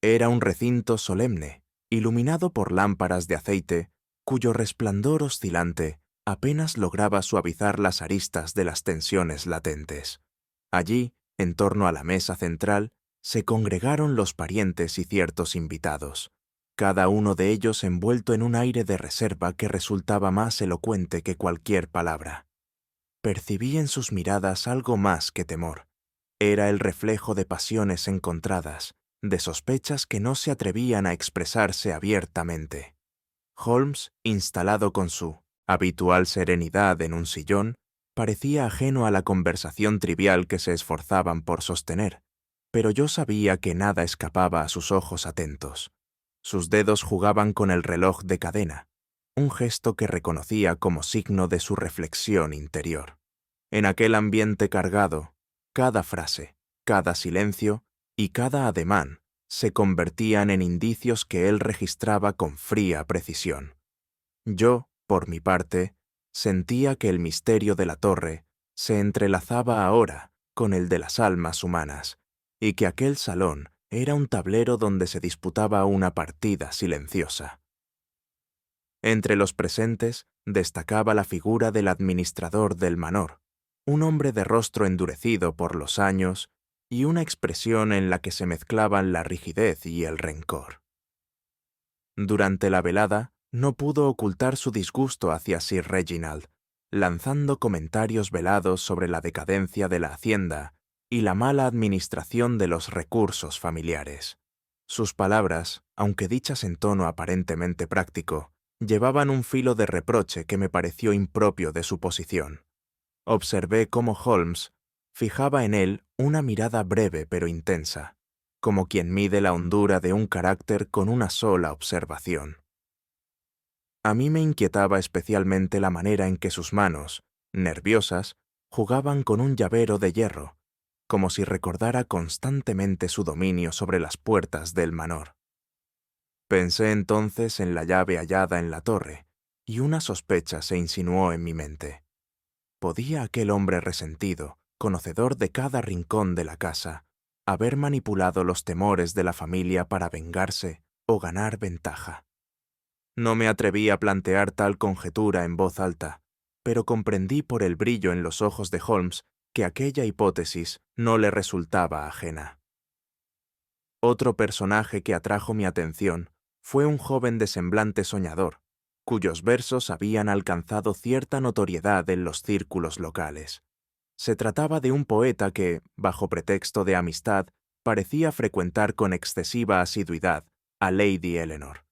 Era un recinto solemne, iluminado por lámparas de aceite, cuyo resplandor oscilante apenas lograba suavizar las aristas de las tensiones latentes. Allí, en torno a la mesa central, se congregaron los parientes y ciertos invitados, cada uno de ellos envuelto en un aire de reserva que resultaba más elocuente que cualquier palabra. Percibí en sus miradas algo más que temor. Era el reflejo de pasiones encontradas, de sospechas que no se atrevían a expresarse abiertamente. Holmes, instalado con su habitual serenidad en un sillón, parecía ajeno a la conversación trivial que se esforzaban por sostener, pero yo sabía que nada escapaba a sus ojos atentos. Sus dedos jugaban con el reloj de cadena, un gesto que reconocía como signo de su reflexión interior. En aquel ambiente cargado, cada frase, cada silencio y cada ademán se convertían en indicios que él registraba con fría precisión. Yo, por mi parte, sentía que el misterio de la torre se entrelazaba ahora con el de las almas humanas, y que aquel salón era un tablero donde se disputaba una partida silenciosa. Entre los presentes destacaba la figura del administrador del manor, un hombre de rostro endurecido por los años y una expresión en la que se mezclaban la rigidez y el rencor. Durante la velada no pudo ocultar su disgusto hacia Sir Reginald, lanzando comentarios velados sobre la decadencia de la hacienda y la mala administración de los recursos familiares. Sus palabras, aunque dichas en tono aparentemente práctico, llevaban un filo de reproche que me pareció impropio de su posición. Observé cómo Holmes fijaba en él una mirada breve pero intensa, como quien mide la hondura de un carácter con una sola observación. A mí me inquietaba especialmente la manera en que sus manos, nerviosas, jugaban con un llavero de hierro, como si recordara constantemente su dominio sobre las puertas del manor. Pensé entonces en la llave hallada en la torre, y una sospecha se insinuó en mi mente. ¿Podía aquel hombre resentido, conocedor de cada rincón de la casa, haber manipulado los temores de la familia para vengarse o ganar ventaja? No me atreví a plantear tal conjetura en voz alta, pero comprendí por el brillo en los ojos de Holmes que aquella hipótesis no le resultaba ajena. Otro personaje que atrajo mi atención fue un joven de semblante soñador, cuyos versos habían alcanzado cierta notoriedad en los círculos locales. Se trataba de un poeta que, bajo pretexto de amistad, parecía frecuentar con excesiva asiduidad a Lady Eleanor.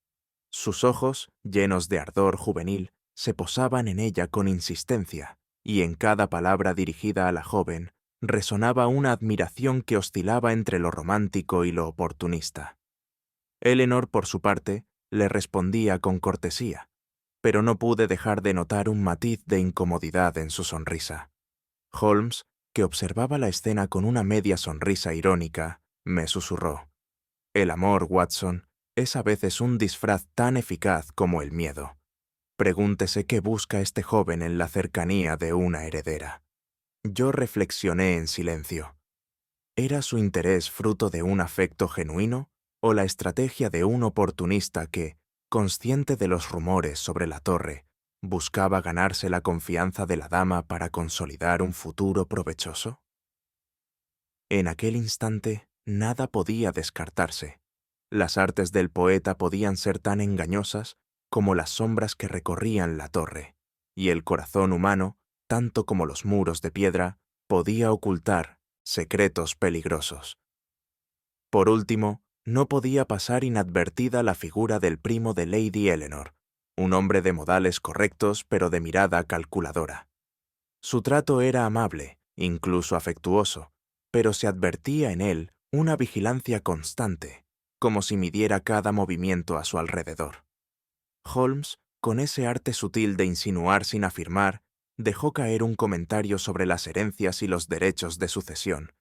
Sus ojos, llenos de ardor juvenil, se posaban en ella con insistencia, y en cada palabra dirigida a la joven resonaba una admiración que oscilaba entre lo romántico y lo oportunista. Eleanor, por su parte, le respondía con cortesía, pero no pude dejar de notar un matiz de incomodidad en su sonrisa. Holmes, que observaba la escena con una media sonrisa irónica, me susurró: «El amor, Watson, es a veces un disfraz tan eficaz como el miedo. Pregúntese qué busca este joven en la cercanía de una heredera». Yo reflexioné en silencio. ¿Era su interés fruto de un afecto genuino o la estrategia de un oportunista que, consciente de los rumores sobre la torre, buscaba ganarse la confianza de la dama para consolidar un futuro provechoso? En aquel instante, nada podía descartarse. Las artes del poeta podían ser tan engañosas como las sombras que recorrían la torre, y el corazón humano, tanto como los muros de piedra, podía ocultar secretos peligrosos. Por último, no podía pasar inadvertida la figura del primo de Lady Eleanor, un hombre de modales correctos pero de mirada calculadora. Su trato era amable, incluso afectuoso, pero se advertía en él una vigilancia constante, como si midiera cada movimiento a su alrededor. Holmes, con ese arte sutil de insinuar sin afirmar, dejó caer un comentario sobre las herencias y los derechos de sucesión,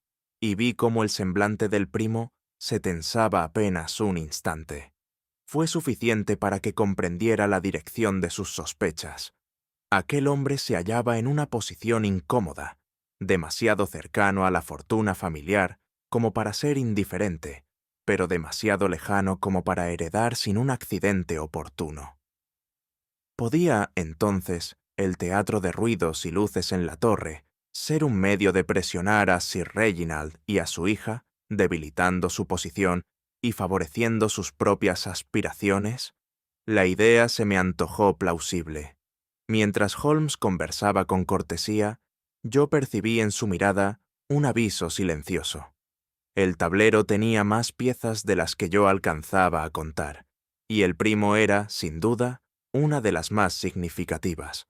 y vi cómo el semblante del primo se tensaba apenas un instante. Fue suficiente para que comprendiera la dirección de sus sospechas. Aquel hombre se hallaba en una posición incómoda, demasiado cercano a la fortuna familiar como para ser indiferente, pero demasiado lejano como para heredar sin un accidente oportuno. ¿Podía, entonces, el teatro de ruidos y luces en la torre ser un medio de presionar a Sir Reginald y a su hija, debilitando su posición y favoreciendo sus propias aspiraciones? La idea se me antojó plausible. Mientras Holmes conversaba con cortesía, yo percibí en su mirada un aviso silencioso. El tablero tenía más piezas de las que yo alcanzaba a contar, y el primo era, sin duda, una de las más significativas.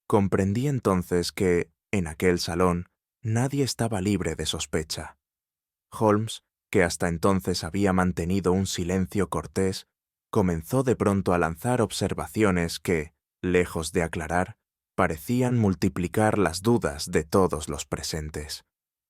Comprendí entonces que, en aquel salón, nadie estaba libre de sospecha. Holmes, que hasta entonces había mantenido un silencio cortés, comenzó de pronto a lanzar observaciones que, lejos de aclarar, parecían multiplicar las dudas de todos los presentes.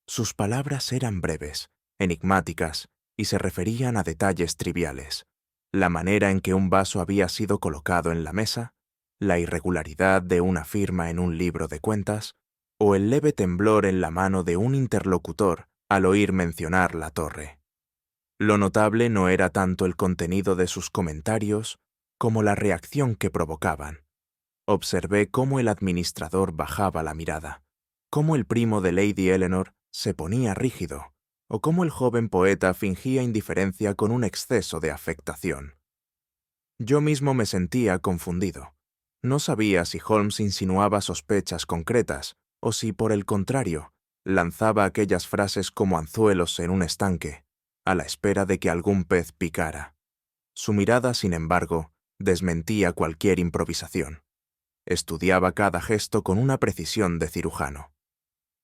Sus palabras eran breves, enigmáticas, y se referían a detalles triviales: la manera en que un vaso había sido colocado en la mesa, la irregularidad de una firma en un libro de cuentas, o el leve temblor en la mano de un interlocutor al oír mencionar la torre. Lo notable no era tanto el contenido de sus comentarios como la reacción que provocaban. Observé cómo el administrador bajaba la mirada, cómo el primo de Lady Eleanor se ponía rígido, o cómo el joven poeta fingía indiferencia con un exceso de afectación. Yo mismo me sentía confundido. No sabía si Holmes insinuaba sospechas concretas o si, por el contrario, lanzaba aquellas frases como anzuelos en un estanque, a la espera de que algún pez picara. Su mirada, sin embargo, desmentía cualquier improvisación. Estudiaba cada gesto con una precisión de cirujano.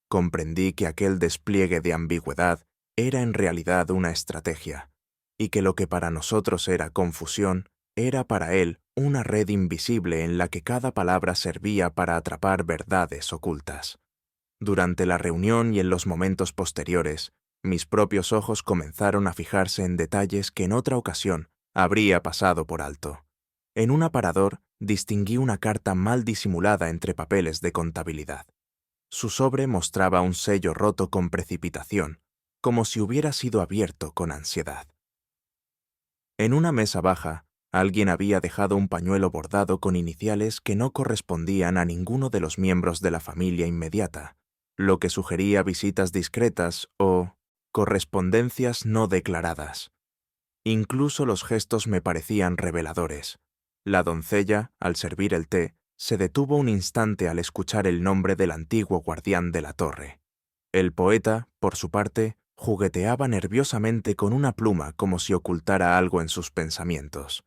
Comprendí que aquel despliegue de ambigüedad era en realidad una estrategia, y que lo que para nosotros era confusión, era para él una red invisible en la que cada palabra servía para atrapar verdades ocultas. Durante la reunión y en los momentos posteriores, mis propios ojos comenzaron a fijarse en detalles que en otra ocasión habría pasado por alto. En un aparador distinguí una carta mal disimulada entre papeles de contabilidad. Su sobre mostraba un sello roto con precipitación, como si hubiera sido abierto con ansiedad. En una mesa baja, alguien había dejado un pañuelo bordado con iniciales que no correspondían a ninguno de los miembros de la familia inmediata, lo que sugería visitas discretas o correspondencias no declaradas. Incluso los gestos me parecían reveladores. La doncella, al servir el té, se detuvo un instante al escuchar el nombre del antiguo guardián de la torre. El poeta, por su parte, jugueteaba nerviosamente con una pluma como si ocultara algo en sus pensamientos.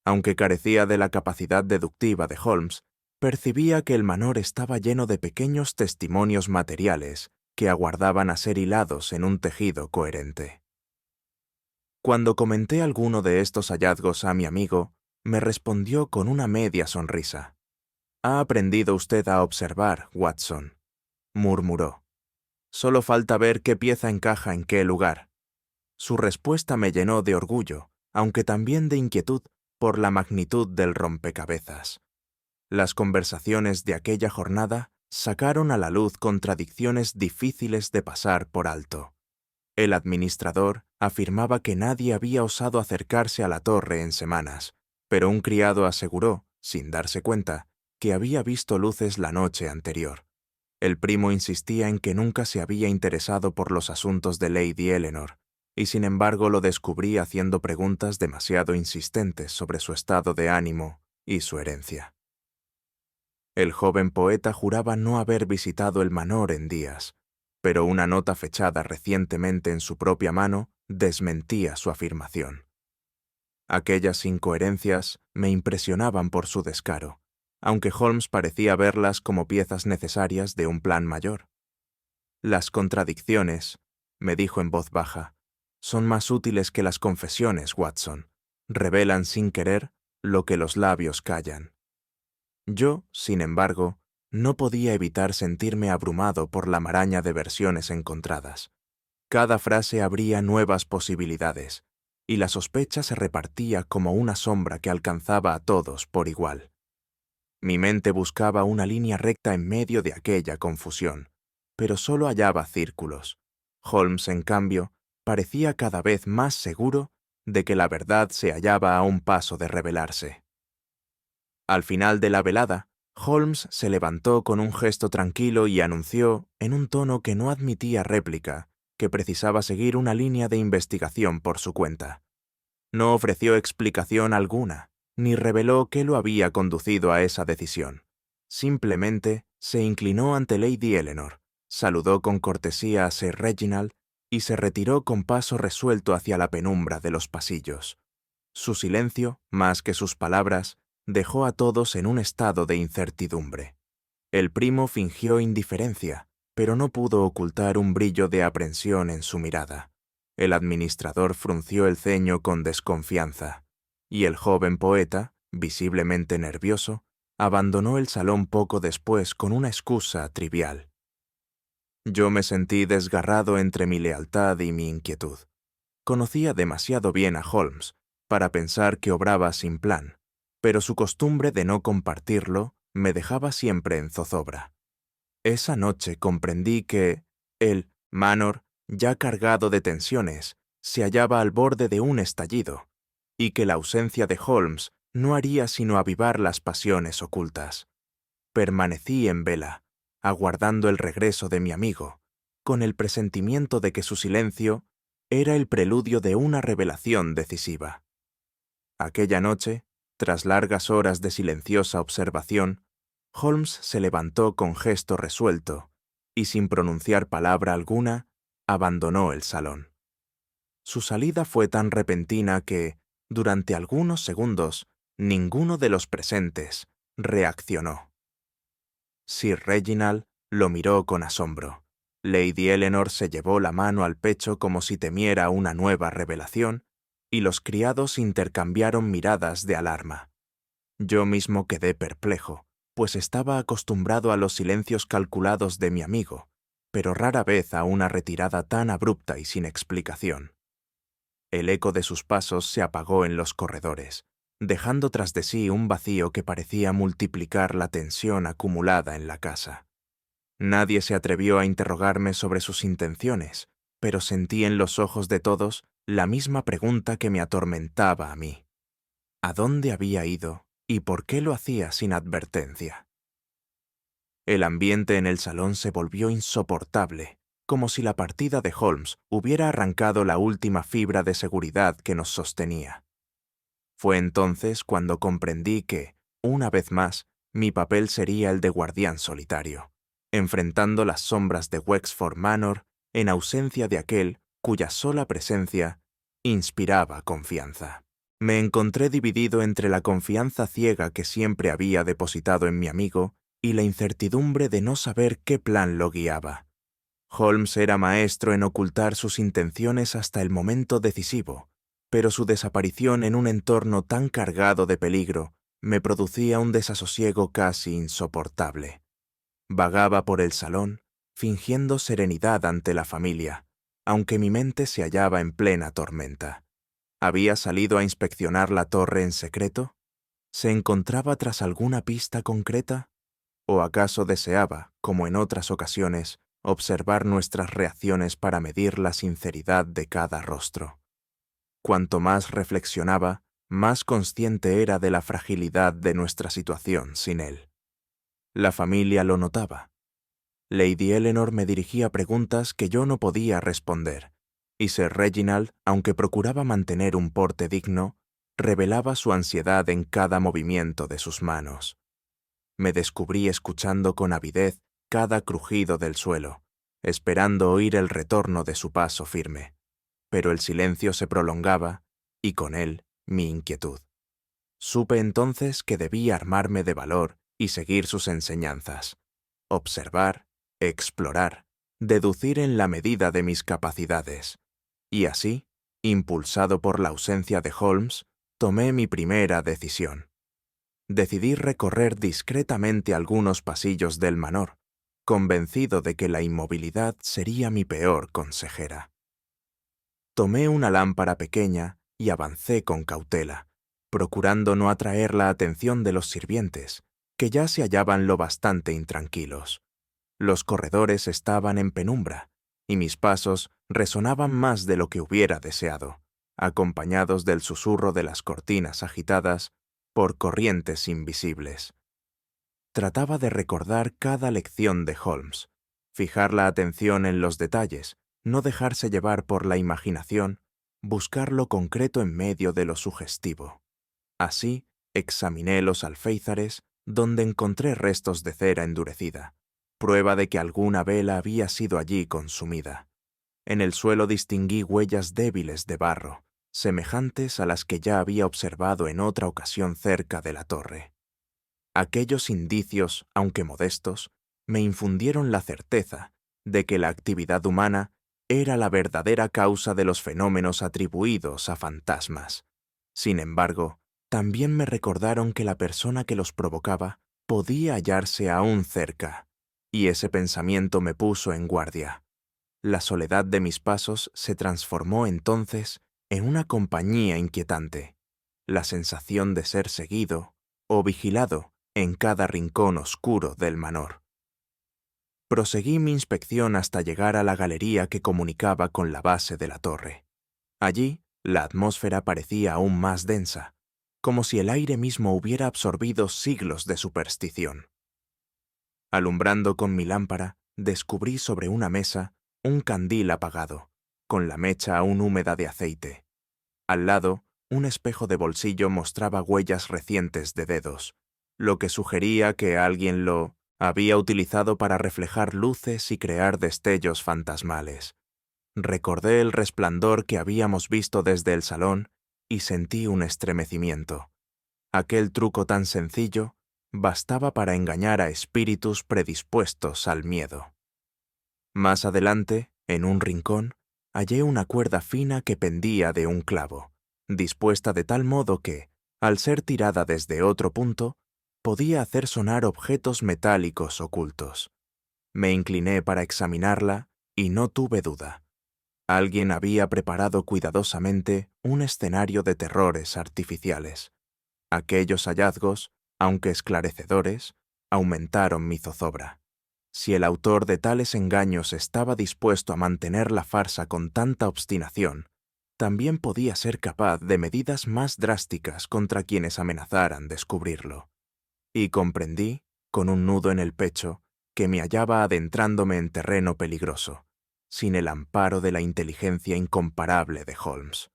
Aunque carecía de la capacidad deductiva de Holmes, percibía que el manor estaba lleno de pequeños testimonios materiales que aguardaban a ser hilados en un tejido coherente. Cuando comenté alguno de estos hallazgos a mi amigo, me respondió con una media sonrisa. «Ha aprendido usted a observar, Watson», murmuró. «Solo falta ver qué pieza encaja en qué lugar». Su respuesta me llenó de orgullo, aunque también de inquietud por la magnitud del rompecabezas. Las conversaciones de aquella jornada sacaron a la luz contradicciones difíciles de pasar por alto. El administrador afirmaba que nadie había osado acercarse a la torre en semanas, pero un criado aseguró, sin darse cuenta, que había visto luces la noche anterior. El primo insistía en que nunca se había interesado por los asuntos de Lady Eleanor, y sin embargo lo descubrí haciendo preguntas demasiado insistentes sobre su estado de ánimo y su herencia. El joven poeta juraba no haber visitado el manor en días, pero una nota fechada recientemente en su propia mano desmentía su afirmación. Aquellas incoherencias me impresionaban por su descaro, aunque Holmes parecía verlas como piezas necesarias de un plan mayor. Las contradicciones, me dijo en voz baja. Son más útiles que las confesiones, Watson. Revelan sin querer lo que los labios callan. Yo, sin embargo, no podía evitar sentirme abrumado por la maraña de versiones encontradas. Cada frase abría nuevas posibilidades, y la sospecha se repartía como una sombra que alcanzaba a todos por igual. Mi mente buscaba una línea recta en medio de aquella confusión, pero solo hallaba círculos. Holmes, en cambio, parecía cada vez más seguro de que la verdad se hallaba a un paso de revelarse. Al final de la velada, Holmes se levantó con un gesto tranquilo y anunció, en un tono que no admitía réplica, que precisaba seguir una línea de investigación por su cuenta. No ofreció explicación alguna, ni reveló qué lo había conducido a esa decisión. Simplemente se inclinó ante Lady Eleanor, saludó con cortesía a Sir Reginald y se retiró con paso resuelto hacia la penumbra de los pasillos. Su silencio, más que sus palabras, dejó a todos en un estado de incertidumbre. El primo fingió indiferencia, pero no pudo ocultar un brillo de aprensión en su mirada. El administrador frunció el ceño con desconfianza, y el joven poeta, visiblemente nervioso, abandonó el salón poco después con una excusa trivial. Yo me sentí desgarrado entre mi lealtad y mi inquietud. Conocía demasiado bien a Holmes para pensar que obraba sin plan, pero su costumbre de no compartirlo me dejaba siempre en zozobra. Esa noche comprendí que el Manor, ya cargado de tensiones, se hallaba al borde de un estallido, y que la ausencia de Holmes no haría sino avivar las pasiones ocultas. Permanecí en vela, aguardando el regreso de mi amigo, con el presentimiento de que su silencio era el preludio de una revelación decisiva. Aquella noche, tras largas horas de silenciosa observación, Holmes se levantó con gesto resuelto y, sin pronunciar palabra alguna, abandonó el salón. Su salida fue tan repentina que, durante algunos segundos, ninguno de los presentes reaccionó. Sir Reginald lo miró con asombro. Lady Eleanor se llevó la mano al pecho como si temiera una nueva revelación, y los criados intercambiaron miradas de alarma. Yo mismo quedé perplejo, pues estaba acostumbrado a los silencios calculados de mi amigo, pero rara vez a una retirada tan abrupta y sin explicación. El eco de sus pasos se apagó en los corredores, dejando tras de sí un vacío que parecía multiplicar la tensión acumulada en la casa. Nadie se atrevió a interrogarme sobre sus intenciones, pero sentí en los ojos de todos la misma pregunta que me atormentaba a mí. ¿A dónde había ido y por qué lo hacía sin advertencia? El ambiente en el salón se volvió insoportable, como si la partida de Holmes hubiera arrancado la última fibra de seguridad que nos sostenía. Fue entonces cuando comprendí que, una vez más, mi papel sería el de guardián solitario, enfrentando las sombras de Wexford Manor en ausencia de aquel cuya sola presencia inspiraba confianza. Me encontré dividido entre la confianza ciega que siempre había depositado en mi amigo y la incertidumbre de no saber qué plan lo guiaba. Holmes era maestro en ocultar sus intenciones hasta el momento decisivo, pero su desaparición en un entorno tan cargado de peligro me producía un desasosiego casi insoportable. Vagaba por el salón, fingiendo serenidad ante la familia, aunque mi mente se hallaba en plena tormenta. ¿Había salido a inspeccionar la torre en secreto? ¿Se encontraba tras alguna pista concreta? ¿O acaso deseaba, como en otras ocasiones, observar nuestras reacciones para medir la sinceridad de cada rostro? Cuanto más reflexionaba, más consciente era de la fragilidad de nuestra situación sin él. La familia lo notaba. Lady Eleanor me dirigía preguntas que yo no podía responder, y Sir Reginald, aunque procuraba mantener un porte digno, revelaba su ansiedad en cada movimiento de sus manos. Me descubrí escuchando con avidez cada crujido del suelo, esperando oír el retorno de su paso firme. Pero el silencio se prolongaba, y con él mi inquietud. Supe entonces que debía armarme de valor y seguir sus enseñanzas. Observar, explorar, deducir en la medida de mis capacidades. Y así, impulsado por la ausencia de Holmes, tomé mi primera decisión. Decidí recorrer discretamente algunos pasillos del Manor, convencido de que la inmovilidad sería mi peor consejera. Tomé una lámpara pequeña y avancé con cautela, procurando no atraer la atención de los sirvientes, que ya se hallaban lo bastante intranquilos. Los corredores estaban en penumbra, y mis pasos resonaban más de lo que hubiera deseado, acompañados del susurro de las cortinas agitadas por corrientes invisibles. Trataba de recordar cada lección de Holmes, fijar la atención en los detalles, no dejarse llevar por la imaginación, buscar lo concreto en medio de lo sugestivo. Así, examiné los alféizares, donde encontré restos de cera endurecida, prueba de que alguna vela había sido allí consumida. En el suelo distinguí huellas débiles de barro, semejantes a las que ya había observado en otra ocasión cerca de la torre. Aquellos indicios, aunque modestos, me infundieron la certeza de que la actividad humana era la verdadera causa de los fenómenos atribuidos a fantasmas. Sin embargo, también me recordaron que la persona que los provocaba podía hallarse aún cerca, y ese pensamiento me puso en guardia. La soledad de mis pasos se transformó entonces en una compañía inquietante, la sensación de ser seguido o vigilado en cada rincón oscuro del Manor. Proseguí mi inspección hasta llegar a la galería que comunicaba con la base de la torre. Allí, la atmósfera parecía aún más densa, como si el aire mismo hubiera absorbido siglos de superstición. Alumbrando con mi lámpara, descubrí sobre una mesa un candil apagado, con la mecha aún húmeda de aceite. Al lado, un espejo de bolsillo mostraba huellas recientes de dedos, lo que sugería que alguien lo había utilizado para reflejar luces y crear destellos fantasmales. Recordé el resplandor que habíamos visto desde el salón y sentí un estremecimiento. Aquel truco tan sencillo bastaba para engañar a espíritus predispuestos al miedo. Más adelante, en un rincón, hallé una cuerda fina que pendía de un clavo, dispuesta de tal modo que, al ser tirada desde otro punto, podía hacer sonar objetos metálicos ocultos. Me incliné para examinarla y no tuve duda. Alguien había preparado cuidadosamente un escenario de terrores artificiales. Aquellos hallazgos, aunque esclarecedores, aumentaron mi zozobra. Si el autor de tales engaños estaba dispuesto a mantener la farsa con tanta obstinación, también podía ser capaz de medidas más drásticas contra quienes amenazaran descubrirlo. Y comprendí, con un nudo en el pecho, que me hallaba adentrándome en terreno peligroso, sin el amparo de la inteligencia incomparable de Holmes.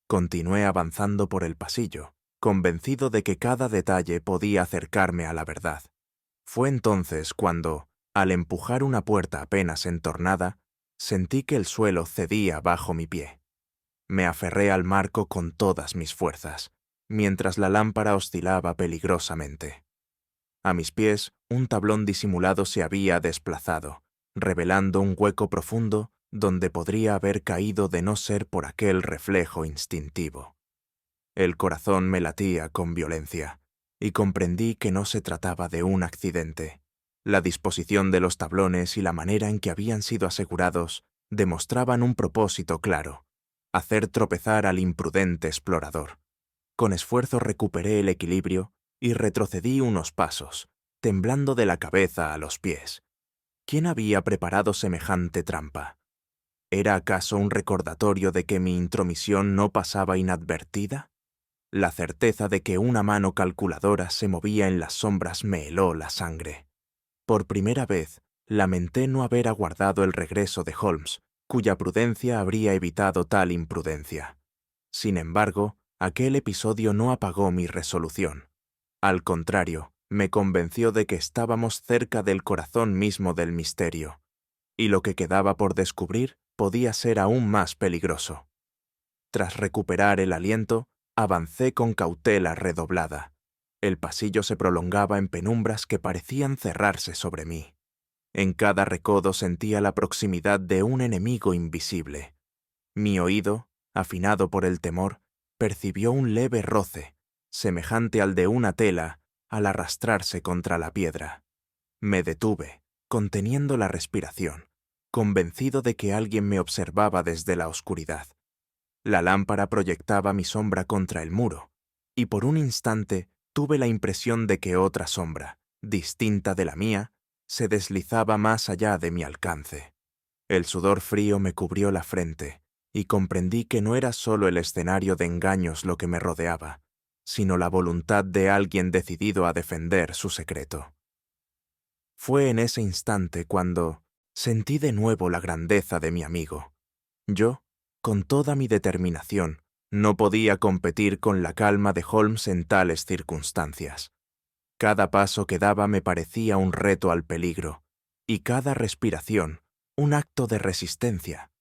Continué avanzando por el pasillo, convencido de que cada detalle podía acercarme a la verdad. Fue entonces cuando, al empujar una puerta apenas entornada, sentí que el suelo cedía bajo mi pie. Me aferré al marco con todas mis fuerzas, mientras la lámpara oscilaba peligrosamente. A mis pies, un tablón disimulado se había desplazado, revelando un hueco profundo donde podría haber caído de no ser por aquel reflejo instintivo. El corazón me latía con violencia, y comprendí que no se trataba de un accidente. La disposición de los tablones y la manera en que habían sido asegurados demostraban un propósito claro: hacer tropezar al imprudente explorador. Con esfuerzo recuperé el equilibrio y retrocedí unos pasos, temblando de la cabeza a los pies. ¿Quién había preparado semejante trampa? ¿Era acaso un recordatorio de que mi intromisión no pasaba inadvertida? La certeza de que una mano calculadora se movía en las sombras me heló la sangre. Por primera vez, lamenté no haber aguardado el regreso de Holmes, cuya prudencia habría evitado tal imprudencia. Sin embargo, aquel episodio no apagó mi resolución. Al contrario, me convenció de que estábamos cerca del corazón mismo del misterio, y lo que quedaba por descubrir podía ser aún más peligroso. Tras recuperar el aliento, avancé con cautela redoblada. El pasillo se prolongaba en penumbras que parecían cerrarse sobre mí. En cada recodo sentía la proximidad de un enemigo invisible. Mi oído, afinado por el temor, percibió un leve roce, semejante al de una tela, al arrastrarse contra la piedra. Me detuve, conteniendo la respiración, convencido de que alguien me observaba desde la oscuridad. La lámpara proyectaba mi sombra contra el muro, y por un instante tuve la impresión de que otra sombra, distinta de la mía, se deslizaba más allá de mi alcance. El sudor frío me cubrió la frente, y comprendí que no era solo el escenario de engaños lo que me rodeaba, sino la voluntad de alguien decidido a defender su secreto. Fue en ese instante cuando sentí de nuevo la grandeza de mi amigo. Yo, con toda mi determinación, no podía competir con la calma de Holmes en tales circunstancias. Cada paso que daba me parecía un reto al peligro, y cada respiración un acto de resistencia.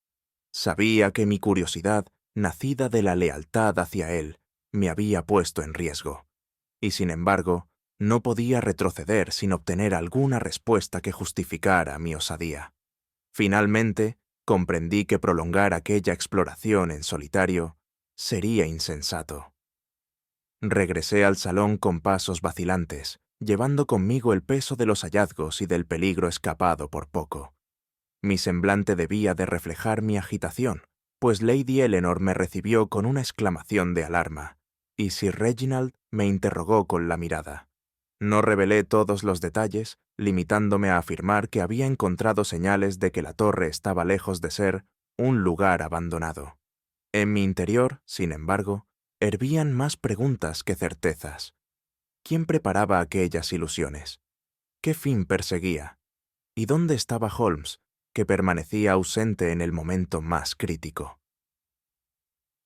Sabía que mi curiosidad, nacida de la lealtad hacia él, me había puesto en riesgo, y sin embargo, no podía retroceder sin obtener alguna respuesta que justificara mi osadía. Finalmente, comprendí que prolongar aquella exploración en solitario sería insensato. Regresé al salón con pasos vacilantes, llevando conmigo el peso de los hallazgos y del peligro escapado por poco. Mi semblante debía de reflejar mi agitación, pues Lady Eleanor me recibió con una exclamación de alarma, y Sir Reginald me interrogó con la mirada. No revelé todos los detalles, limitándome a afirmar que había encontrado señales de que la torre estaba lejos de ser un lugar abandonado. En mi interior, sin embargo, hervían más preguntas que certezas. ¿Quién preparaba aquellas ilusiones? ¿Qué fin perseguía? ¿Y dónde estaba Holmes, que permanecía ausente en el momento más crítico?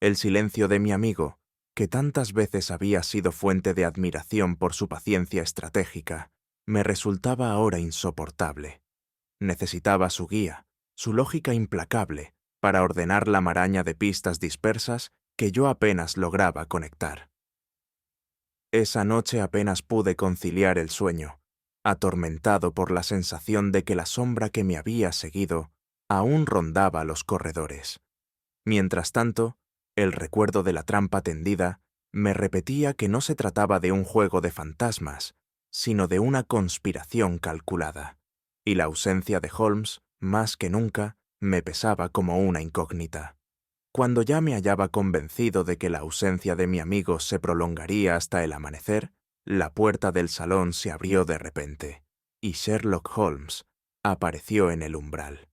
El silencio de mi amigo, que tantas veces había sido fuente de admiración por su paciencia estratégica, me resultaba ahora insoportable. Necesitaba su guía, su lógica implacable, para ordenar la maraña de pistas dispersas que yo apenas lograba conectar. Esa noche apenas pude conciliar el sueño, atormentado por la sensación de que la sombra que me había seguido aún rondaba los corredores. Mientras tanto, el recuerdo de la trampa tendida me repetía que no se trataba de un juego de fantasmas, sino de una conspiración calculada, y la ausencia de Holmes, más que nunca, me pesaba como una incógnita. Cuando ya me hallaba convencido de que la ausencia de mi amigo se prolongaría hasta el amanecer, la puerta del salón se abrió de repente, y Sherlock Holmes apareció en el umbral.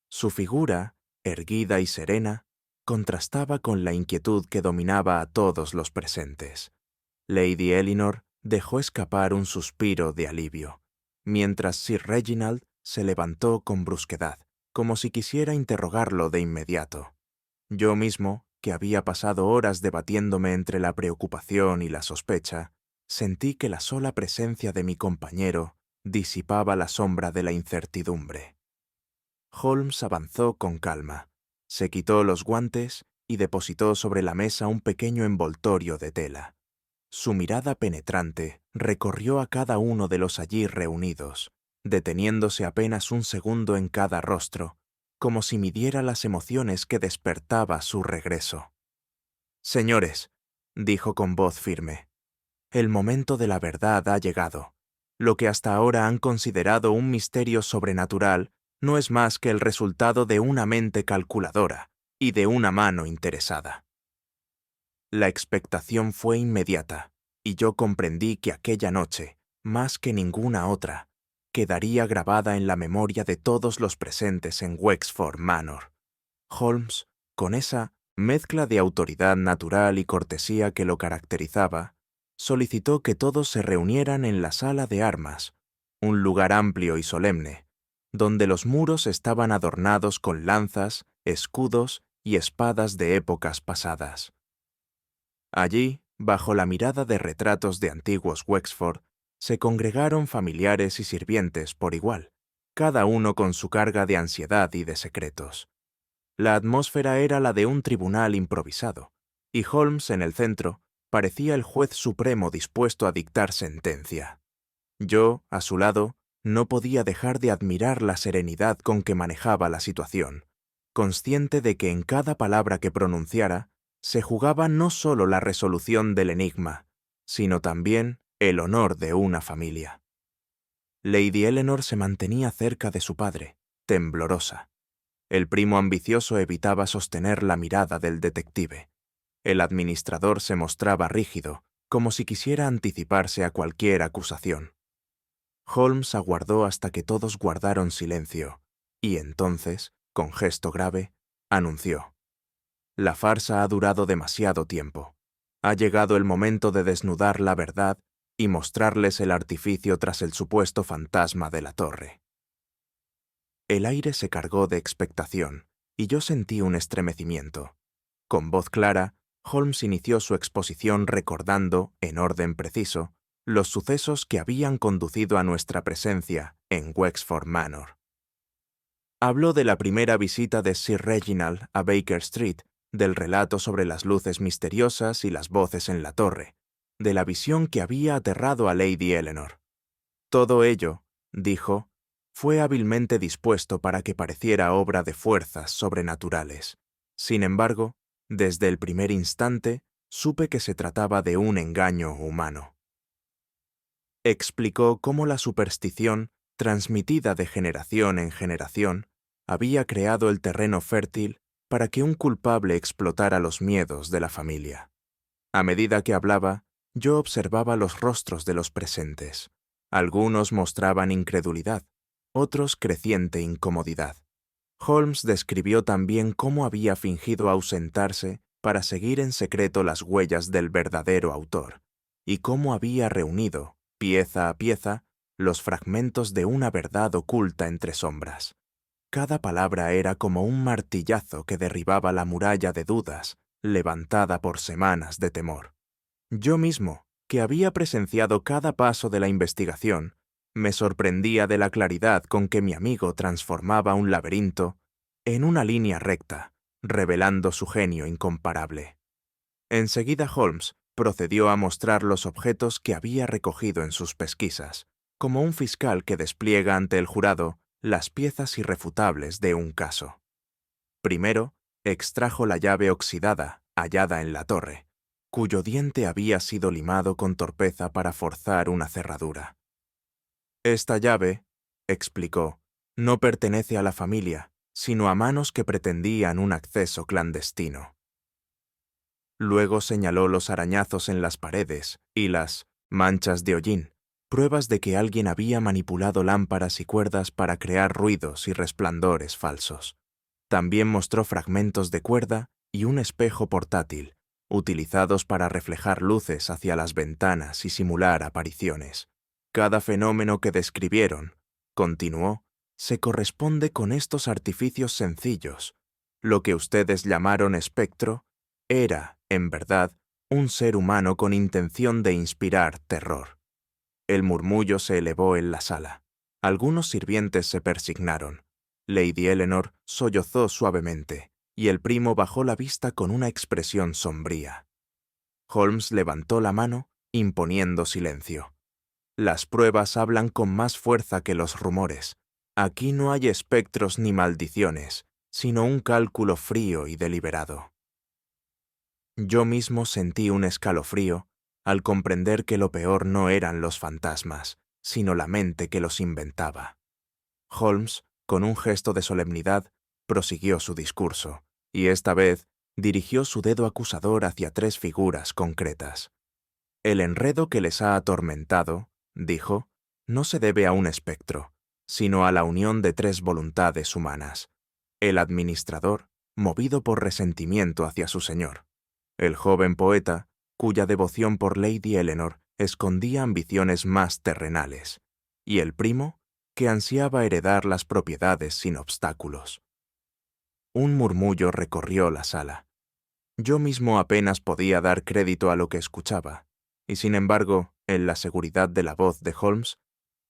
Su figura, erguida y serena, contrastaba con la inquietud que dominaba a todos los presentes. Lady Eleanor dejó escapar un suspiro de alivio, mientras Sir Reginald se levantó con brusquedad, como si quisiera interrogarlo de inmediato. Yo mismo, que había pasado horas debatiéndome entre la preocupación y la sospecha, sentí que la sola presencia de mi compañero disipaba la sombra de la incertidumbre. Holmes avanzó con calma, se quitó los guantes y depositó sobre la mesa un pequeño envoltorio de tela. Su mirada penetrante recorrió a cada uno de los allí reunidos, deteniéndose apenas un segundo en cada rostro, como si midiera las emociones que despertaba su regreso. «Señores», dijo con voz firme, «el momento de la verdad ha llegado. Lo que hasta ahora han considerado un misterio sobrenatural no es más que el resultado de una mente calculadora y de una mano interesada». La expectación fue inmediata, y yo comprendí que aquella noche, más que ninguna otra, quedaría grabada en la memoria de todos los presentes en Wexford Manor. Holmes, con esa mezcla de autoridad natural y cortesía que lo caracterizaba, solicitó que todos se reunieran en la sala de armas, un lugar amplio y solemne, donde los muros estaban adornados con lanzas, escudos y espadas de épocas pasadas. Allí, bajo la mirada de retratos de antiguos Wexford, se congregaron familiares y sirvientes por igual, cada uno con su carga de ansiedad y de secretos. La atmósfera era la de un tribunal improvisado, y Holmes, en el centro, parecía el juez supremo dispuesto a dictar sentencia. Yo, a su lado, No podía dejar de admirar la serenidad con que manejaba la situación, consciente de que en cada palabra que pronunciara se jugaba no solo la resolución del enigma, sino también el honor de una familia. Lady Eleanor se mantenía cerca de su padre, temblorosa. El primo ambicioso evitaba sostener la mirada del detective. El administrador se mostraba rígido, como si quisiera anticiparse a cualquier acusación. Holmes aguardó hasta que todos guardaron silencio, y entonces, con gesto grave, anunció: «La farsa ha durado demasiado tiempo. Ha llegado el momento de desnudar la verdad y mostrarles el artificio tras el supuesto fantasma de la torre». El aire se cargó de expectación, y yo sentí un estremecimiento. Con voz clara, Holmes inició su exposición recordando, en orden preciso, los sucesos que habían conducido a nuestra presencia en Wexford Manor. Habló de la primera visita de Sir Reginald a Baker Street, del relato sobre las luces misteriosas y las voces en la torre, de la visión que había aterrado a Lady Eleanor. Todo ello, dijo, fue hábilmente dispuesto para que pareciera obra de fuerzas sobrenaturales. Sin embargo, desde el primer instante, supe que se trataba de un engaño humano. Explicó cómo la superstición, transmitida de generación en generación, había creado el terreno fértil para que un culpable explotara los miedos de la familia. A medida que hablaba, yo observaba los rostros de los presentes. Algunos mostraban incredulidad, otros creciente incomodidad. Holmes describió también cómo había fingido ausentarse para seguir en secreto las huellas del verdadero autor, y cómo había reunido, pieza a pieza, los fragmentos de una verdad oculta entre sombras. Cada palabra era como un martillazo que derribaba la muralla de dudas, levantada por semanas de temor. Yo mismo, que había presenciado cada paso de la investigación, me sorprendía de la claridad con que mi amigo transformaba un laberinto en una línea recta, revelando su genio incomparable. Enseguida Holmes procedió a mostrar los objetos que había recogido en sus pesquisas, como un fiscal que despliega ante el jurado las piezas irrefutables de un caso. Primero, extrajo la llave oxidada hallada en la torre, cuyo diente había sido limado con torpeza para forzar una cerradura. «Esta llave», explicó, «no pertenece a la familia, sino a manos que pretendían un acceso clandestino». Luego señaló los arañazos en las paredes y las manchas de hollín, pruebas de que alguien había manipulado lámparas y cuerdas para crear ruidos y resplandores falsos. También mostró fragmentos de cuerda y un espejo portátil, utilizados para reflejar luces hacia las ventanas y simular apariciones. Cada fenómeno que describieron, continuó, se corresponde con estos artificios sencillos. Lo que ustedes llamaron espectro era, en verdad, un ser humano con intención de inspirar terror. El murmullo se elevó en la sala. Algunos sirvientes se persignaron. Lady Eleanor sollozó suavemente, y el primo bajó la vista con una expresión sombría. Holmes levantó la mano, imponiendo silencio. Las pruebas hablan con más fuerza que los rumores. Aquí no hay espectros ni maldiciones, sino un cálculo frío y deliberado. Yo mismo sentí un escalofrío al comprender que lo peor no eran los fantasmas, sino la mente que los inventaba. Holmes, con un gesto de solemnidad, prosiguió su discurso, y esta vez dirigió su dedo acusador hacia tres figuras concretas. «El enredo que les ha atormentado», dijo, «no se debe a un espectro, sino a la unión de tres voluntades humanas. El administrador, movido por resentimiento hacia su señor. El joven poeta, cuya devoción por Lady Eleanor escondía ambiciones más terrenales. Y el primo, que ansiaba heredar las propiedades sin obstáculos». Un murmullo recorrió la sala. Yo mismo apenas podía dar crédito a lo que escuchaba, y sin embargo, en la seguridad de la voz de Holmes,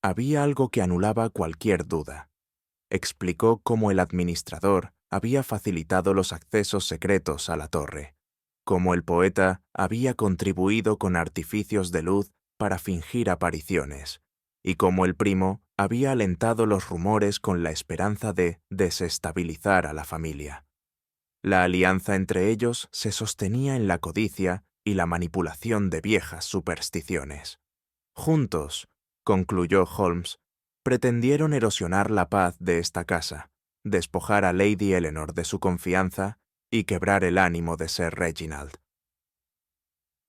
había algo que anulaba cualquier duda. Explicó cómo el administrador había facilitado los accesos secretos a la torre, cómo el poeta había contribuido con artificios de luz para fingir apariciones, y cómo el primo había alentado los rumores con la esperanza de desestabilizar a la familia. La alianza entre ellos se sostenía en la codicia y la manipulación de viejas supersticiones. Juntos, concluyó Holmes, pretendieron erosionar la paz de esta casa, despojar a Lady Eleanor de su confianza y quebrar el ánimo de Sir Reginald.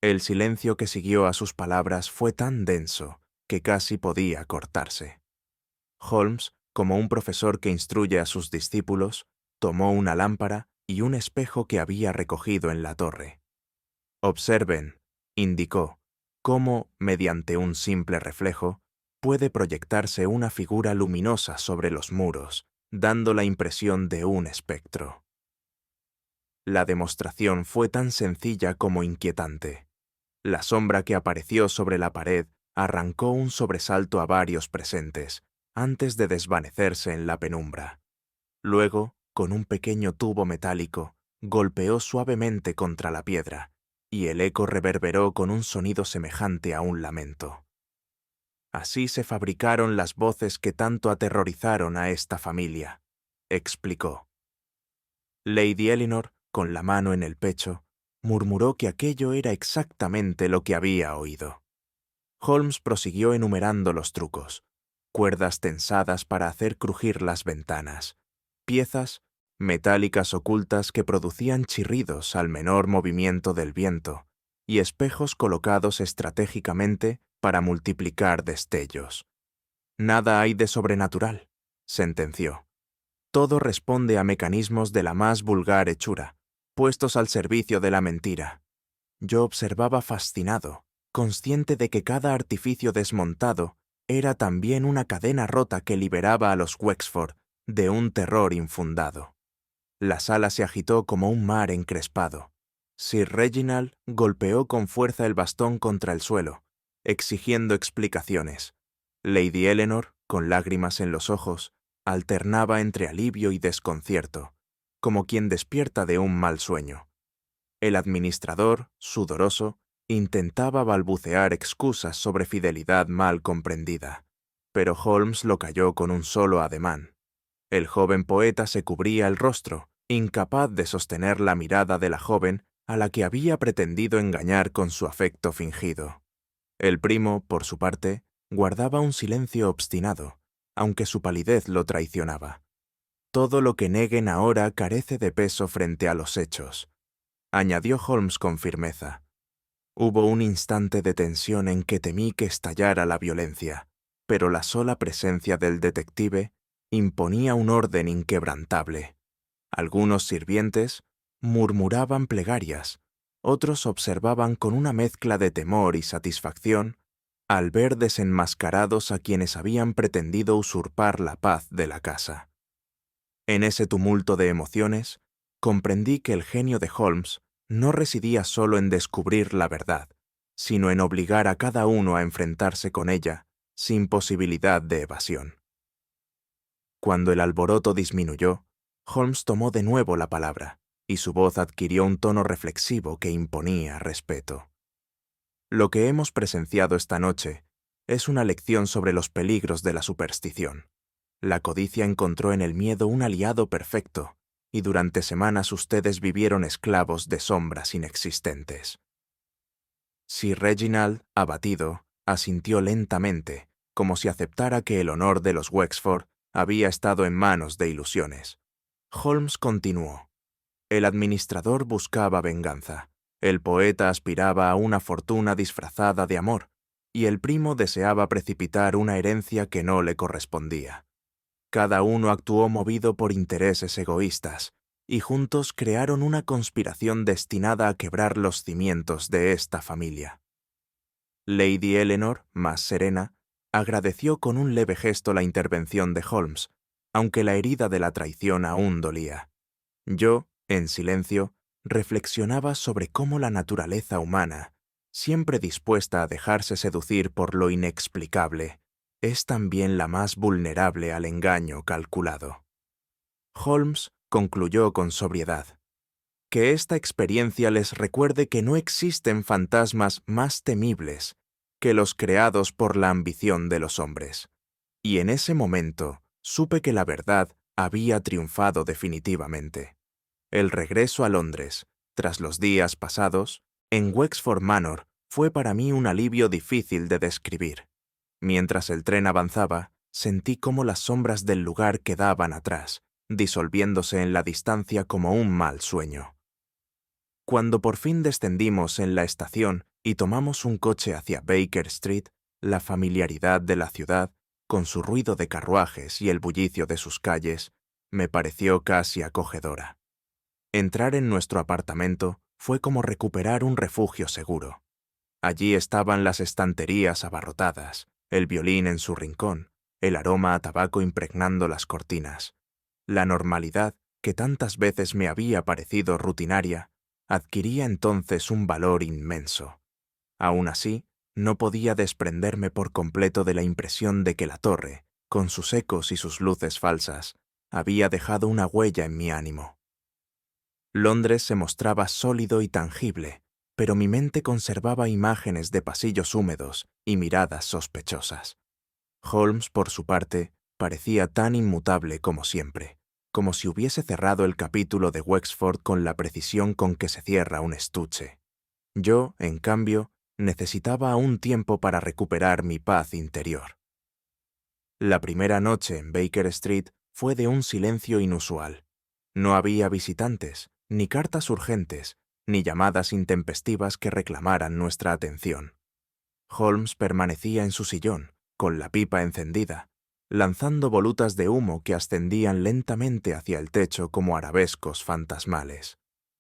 El silencio que siguió a sus palabras fue tan denso que casi podía cortarse. Holmes, como un profesor que instruye a sus discípulos, tomó una lámpara y un espejo que había recogido en la torre. Observen, indicó, cómo, mediante un simple reflejo, puede proyectarse una figura luminosa sobre los muros, dando la impresión de un espectro. La demostración fue tan sencilla como inquietante. La sombra que apareció sobre la pared arrancó un sobresalto a varios presentes, antes de desvanecerse en la penumbra. Luego, con un pequeño tubo metálico, golpeó suavemente contra la piedra, y el eco reverberó con un sonido semejante a un lamento. Así se fabricaron las voces que tanto aterrorizaron a esta familia, explicó. Lady Eleanor, con la mano en el pecho, murmuró que aquello era exactamente lo que había oído. Holmes prosiguió enumerando los trucos: cuerdas tensadas para hacer crujir las ventanas, piezas metálicas ocultas que producían chirridos al menor movimiento del viento, y espejos colocados estratégicamente para multiplicar destellos. Nada hay de sobrenatural, sentenció. Todo responde a mecanismos de la más vulgar hechura, puestos al servicio de la mentira. Yo observaba fascinado, consciente de que cada artificio desmontado era también una cadena rota que liberaba a los Wexford de un terror infundado. La sala se agitó como un mar encrespado. Sir Reginald golpeó con fuerza el bastón contra el suelo, exigiendo explicaciones. Lady Eleanor, con lágrimas en los ojos, alternaba entre alivio y desconcierto, como quien despierta de un mal sueño. El administrador, sudoroso, intentaba balbucear excusas sobre fidelidad mal comprendida, pero Holmes lo calló con un solo ademán. El joven poeta se cubría el rostro, incapaz de sostener la mirada de la joven a la que había pretendido engañar con su afecto fingido. El primo, por su parte, guardaba un silencio obstinado, aunque su palidez lo traicionaba. Todo lo que neguen ahora carece de peso frente a los hechos, añadió Holmes con firmeza. Hubo un instante de tensión en que temí que estallara la violencia, pero la sola presencia del detective imponía un orden inquebrantable. Algunos sirvientes murmuraban plegarias, otros observaban con una mezcla de temor y satisfacción al ver desenmascarados a quienes habían pretendido usurpar la paz de la casa. En ese tumulto de emociones, comprendí que el genio de Holmes no residía solo en descubrir la verdad, sino en obligar a cada uno a enfrentarse con ella sin posibilidad de evasión. Cuando el alboroto disminuyó, Holmes tomó de nuevo la palabra, y su voz adquirió un tono reflexivo que imponía respeto. Lo que hemos presenciado esta noche es una lección sobre los peligros de la superstición. La codicia encontró en el miedo un aliado perfecto, y durante semanas ustedes vivieron esclavos de sombras inexistentes. Sir Reginald, abatido, asintió lentamente, como si aceptara que el honor de los Wexford había estado en manos de ilusiones. Holmes continuó. El administrador buscaba venganza, el poeta aspiraba a una fortuna disfrazada de amor, y el primo deseaba precipitar una herencia que no le correspondía. Cada uno actuó movido por intereses egoístas, y juntos crearon una conspiración destinada a quebrar los cimientos de esta familia. Lady Eleanor, más serena, agradeció con un leve gesto la intervención de Holmes, aunque la herida de la traición aún dolía. Yo, en silencio, reflexionaba sobre cómo la naturaleza humana, siempre dispuesta a dejarse seducir por lo inexplicable, es también la más vulnerable al engaño calculado. Holmes concluyó con sobriedad. Que esta experiencia les recuerde que no existen fantasmas más temibles que los creados por la ambición de los hombres. Y en ese momento supe que la verdad había triunfado definitivamente. El regreso a Londres, tras los días pasados, en Wexford Manor, fue para mí un alivio difícil de describir. Mientras el tren avanzaba, sentí cómo las sombras del lugar quedaban atrás, disolviéndose en la distancia como un mal sueño. Cuando por fin descendimos en la estación y tomamos un coche hacia Baker Street, la familiaridad de la ciudad, con su ruido de carruajes y el bullicio de sus calles, me pareció casi acogedora. Entrar en nuestro apartamento fue como recuperar un refugio seguro. Allí estaban las estanterías abarrotadas, el violín en su rincón, el aroma a tabaco impregnando las cortinas. La normalidad, que tantas veces me había parecido rutinaria, adquiría entonces un valor inmenso. Aún así, no podía desprenderme por completo de la impresión de que la torre, con sus ecos y sus luces falsas, había dejado una huella en mi ánimo. Londres se mostraba sólido y tangible, pero mi mente conservaba imágenes de pasillos húmedos y miradas sospechosas. Holmes, por su parte, parecía tan inmutable como siempre, como si hubiese cerrado el capítulo de Wexford con la precisión con que se cierra un estuche. Yo, en cambio, necesitaba aún tiempo para recuperar mi paz interior. La primera noche en Baker Street fue de un silencio inusual. No había visitantes, ni cartas urgentes, ni llamadas intempestivas que reclamaran nuestra atención. Holmes permanecía en su sillón, con la pipa encendida, lanzando volutas de humo que ascendían lentamente hacia el techo como arabescos fantasmales.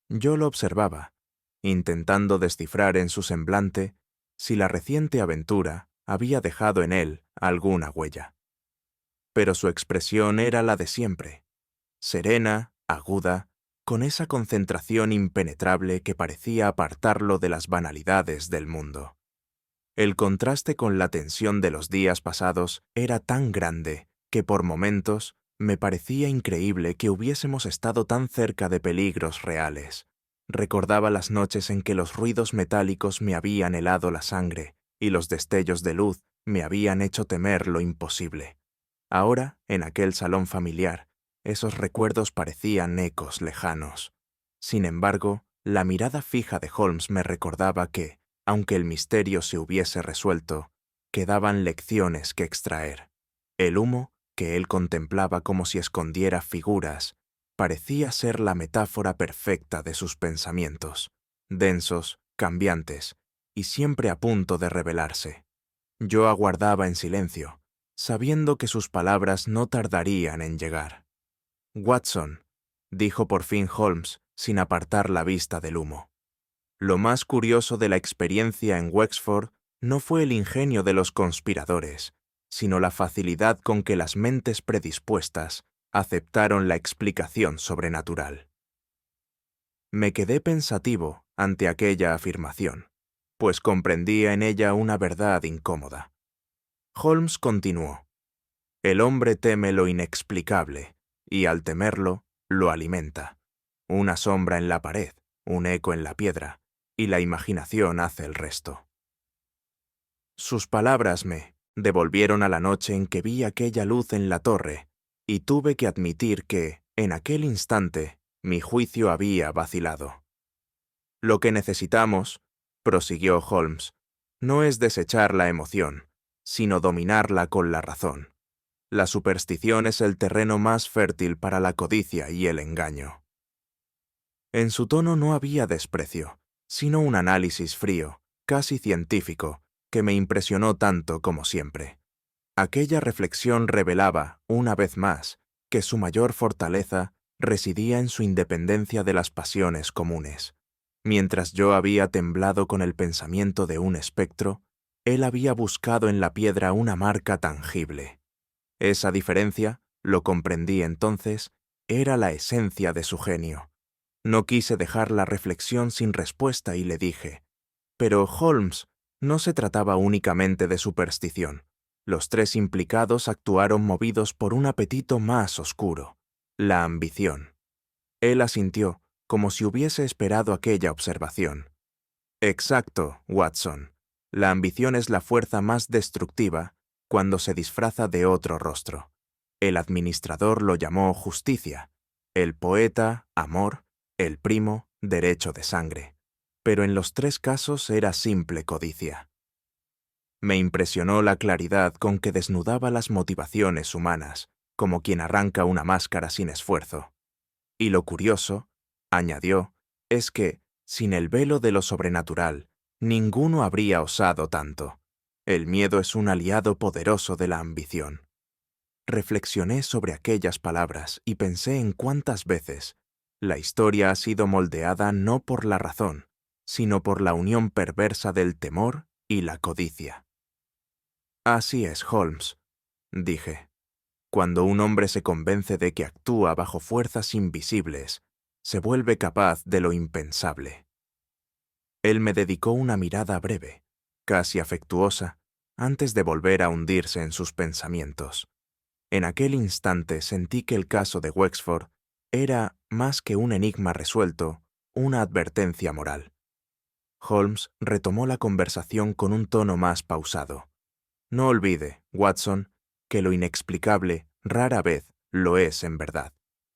Yo lo observaba, intentando descifrar en su semblante si la reciente aventura había dejado en él alguna huella. Pero su expresión era la de siempre, serena, aguda, con esa concentración impenetrable que parecía apartarlo de las banalidades del mundo. El contraste con la tensión de los días pasados era tan grande que por momentos me parecía increíble que hubiésemos estado tan cerca de peligros reales. Recordaba las noches en que los ruidos metálicos me habían helado la sangre y los destellos de luz me habían hecho temer lo imposible. Ahora, en aquel salón familiar, esos recuerdos parecían ecos lejanos. Sin embargo, la mirada fija de Holmes me recordaba que, aunque el misterio se hubiese resuelto, quedaban lecciones que extraer. El humo, que él contemplaba como si escondiera figuras, parecía ser la metáfora perfecta de sus pensamientos, densos, cambiantes, y siempre a punto de revelarse. Yo aguardaba en silencio, sabiendo que sus palabras no tardarían en llegar. «Watson», dijo por fin Holmes, sin apartar la vista del humo. Lo más curioso de la experiencia en Wexford no fue el ingenio de los conspiradores, sino la facilidad con que las mentes predispuestas aceptaron la explicación sobrenatural. Me quedé pensativo ante aquella afirmación, pues comprendía en ella una verdad incómoda. Holmes continuó: «El hombre teme lo inexplicable, y al temerlo, lo alimenta. Una sombra en la pared, un eco en la piedra, y la imaginación hace el resto». Sus palabras me devolvieron a la noche en que vi aquella luz en la torre, y tuve que admitir que, en aquel instante, mi juicio había vacilado. «Lo que necesitamos», prosiguió Holmes, «no es desechar la emoción, sino dominarla con la razón. La superstición es el terreno más fértil para la codicia y el engaño». En su tono no había desprecio, sino un análisis frío, casi científico, que me impresionó tanto como siempre. Aquella reflexión revelaba, una vez más, que su mayor fortaleza residía en su independencia de las pasiones comunes. Mientras yo había temblado con el pensamiento de un espectro, él había buscado en la piedra una marca tangible. Esa diferencia, lo comprendí entonces, era la esencia de su genio. No quise dejar la reflexión sin respuesta y le dije: «Pero, Holmes, no se trataba únicamente de superstición. Los tres implicados actuaron movidos por un apetito más oscuro, la ambición». Él asintió, como si hubiese esperado aquella observación. «Exacto, Watson. La ambición es la fuerza más destructiva cuando se disfraza de otro rostro. El administrador lo llamó justicia, el poeta, amor, el primo, derecho de sangre. Pero en los tres casos era simple codicia. Me impresionó la claridad con que desnudaba las motivaciones humanas, como quien arranca una máscara sin esfuerzo. Y lo curioso, añadió, es que, sin el velo de lo sobrenatural, ninguno habría osado tanto. El miedo es un aliado poderoso de la ambición. Reflexioné sobre aquellas palabras y pensé en cuántas veces la historia ha sido moldeada no por la razón, sino por la unión perversa del temor y la codicia. Así es, Holmes, dije. Cuando un hombre se convence de que actúa bajo fuerzas invisibles, se vuelve capaz de lo impensable. Él me dedicó una mirada breve, casi afectuosa, antes de volver a hundirse en sus pensamientos. En aquel instante sentí que el caso de Wexford era, más que un enigma resuelto, una advertencia moral. Holmes retomó la conversación con un tono más pausado. No olvide, Watson, que lo inexplicable rara vez lo es en verdad.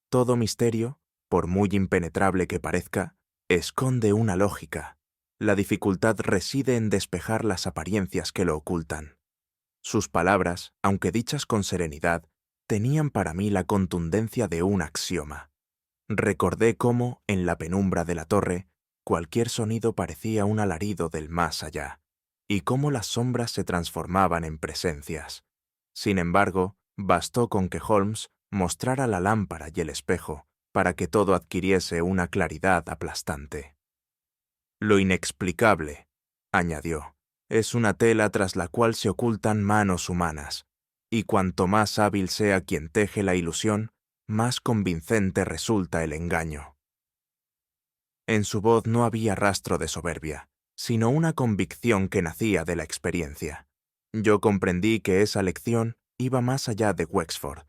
Todo misterio, por muy impenetrable que parezca, esconde una lógica. La dificultad reside en despejar las apariencias que lo ocultan. Sus palabras, aunque dichas con serenidad, tenían para mí la contundencia de un axioma. Recordé cómo, en la penumbra de la torre, cualquier sonido parecía un alarido del más allá, y cómo las sombras se transformaban en presencias. Sin embargo, bastó con que Holmes mostrara la lámpara y el espejo para que todo adquiriese una claridad aplastante. Lo inexplicable, añadió, es una tela tras la cual se ocultan manos humanas, y cuanto más hábil sea quien teje la ilusión, más convincente resulta el engaño. En su voz no había rastro de soberbia, sino una convicción que nacía de la experiencia. Yo comprendí que esa lección iba más allá de Wexford.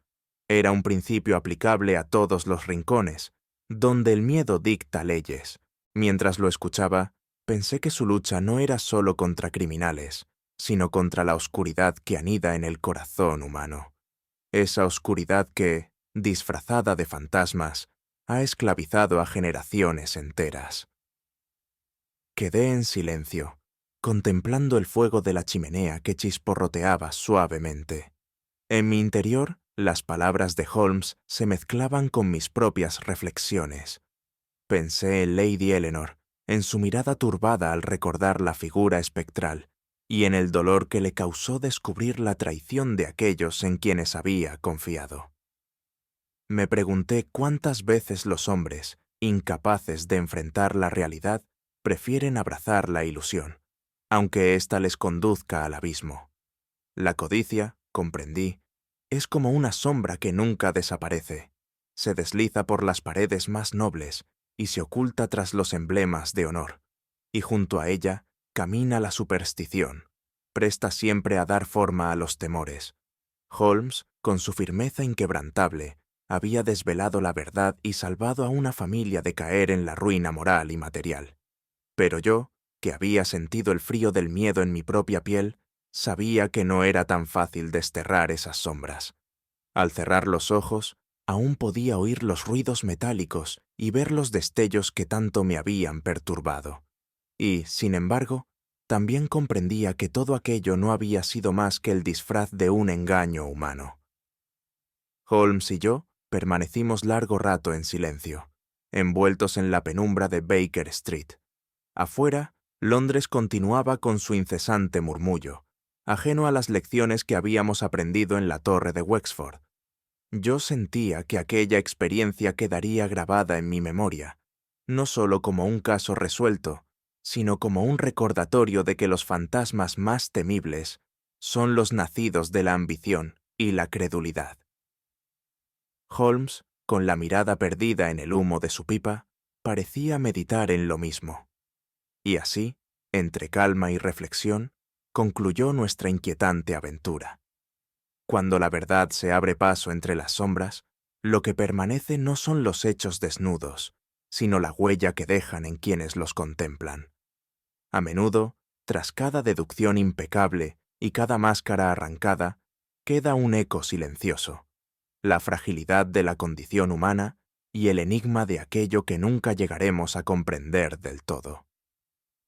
Era un principio aplicable a todos los rincones, donde el miedo dicta leyes. Mientras lo escuchaba, pensé que su lucha no era solo contra criminales, sino contra la oscuridad que anida en el corazón humano. Esa oscuridad que, disfrazada de fantasmas, ha esclavizado a generaciones enteras. Quedé en silencio, contemplando el fuego de la chimenea que chisporroteaba suavemente. En mi interior, las palabras de Holmes se mezclaban con mis propias reflexiones. Pensé en Lady Eleanor, en su mirada turbada al recordar la figura espectral, y en el dolor que le causó descubrir la traición de aquellos en quienes había confiado. Me pregunté cuántas veces los hombres, incapaces de enfrentar la realidad, prefieren abrazar la ilusión, aunque ésta les conduzca al abismo. La codicia, comprendí, es como una sombra que nunca desaparece. Se desliza por las paredes más nobles y se oculta tras los emblemas de honor, y junto a ella camina la superstición, presta siempre a dar forma a los temores. Holmes, con su firmeza inquebrantable, había desvelado la verdad y salvado a una familia de caer en la ruina moral y material. Pero yo, que había sentido el frío del miedo en mi propia piel, sabía que no era tan fácil desterrar esas sombras. Al cerrar los ojos, aún podía oír los ruidos metálicos y ver los destellos que tanto me habían perturbado. Y, sin embargo, también comprendía que todo aquello no había sido más que el disfraz de un engaño humano. Holmes y yo permanecimos largo rato en silencio, envueltos en la penumbra de Baker Street. Afuera, Londres continuaba con su incesante murmullo, ajeno a las lecciones que habíamos aprendido en la torre de Wexford. Yo sentía que aquella experiencia quedaría grabada en mi memoria, no solo como un caso resuelto, sino como un recordatorio de que los fantasmas más temibles son los nacidos de la ambición y la credulidad. Holmes, con la mirada perdida en el humo de su pipa, parecía meditar en lo mismo. Y así, entre calma y reflexión, concluyó nuestra inquietante aventura. Cuando la verdad se abre paso entre las sombras, lo que permanece no son los hechos desnudos, sino la huella que dejan en quienes los contemplan. A menudo, tras cada deducción impecable y cada máscara arrancada, queda un eco silencioso, la fragilidad de la condición humana y el enigma de aquello que nunca llegaremos a comprender del todo.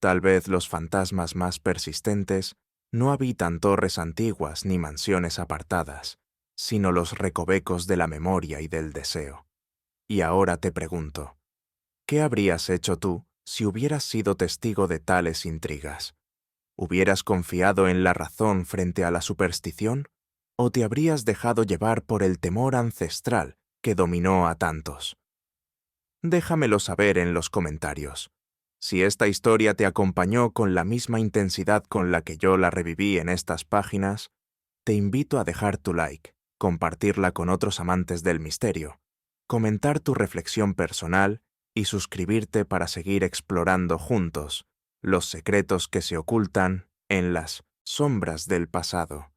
Tal vez los fantasmas más persistentes no habitan torres antiguas ni mansiones apartadas, sino los recovecos de la memoria y del deseo. Y ahora te pregunto, ¿qué habrías hecho tú si hubieras sido testigo de tales intrigas? ¿Hubieras confiado en la razón frente a la superstición? ¿O te habrías dejado llevar por el temor ancestral que dominó a tantos? Déjamelo saber en los comentarios. Si esta historia te acompañó con la misma intensidad con la que yo la reviví en estas páginas, te invito a dejar tu like, compartirla con otros amantes del misterio, comentar tu reflexión personal y suscribirte para seguir explorando juntos los secretos que se ocultan en las sombras del pasado.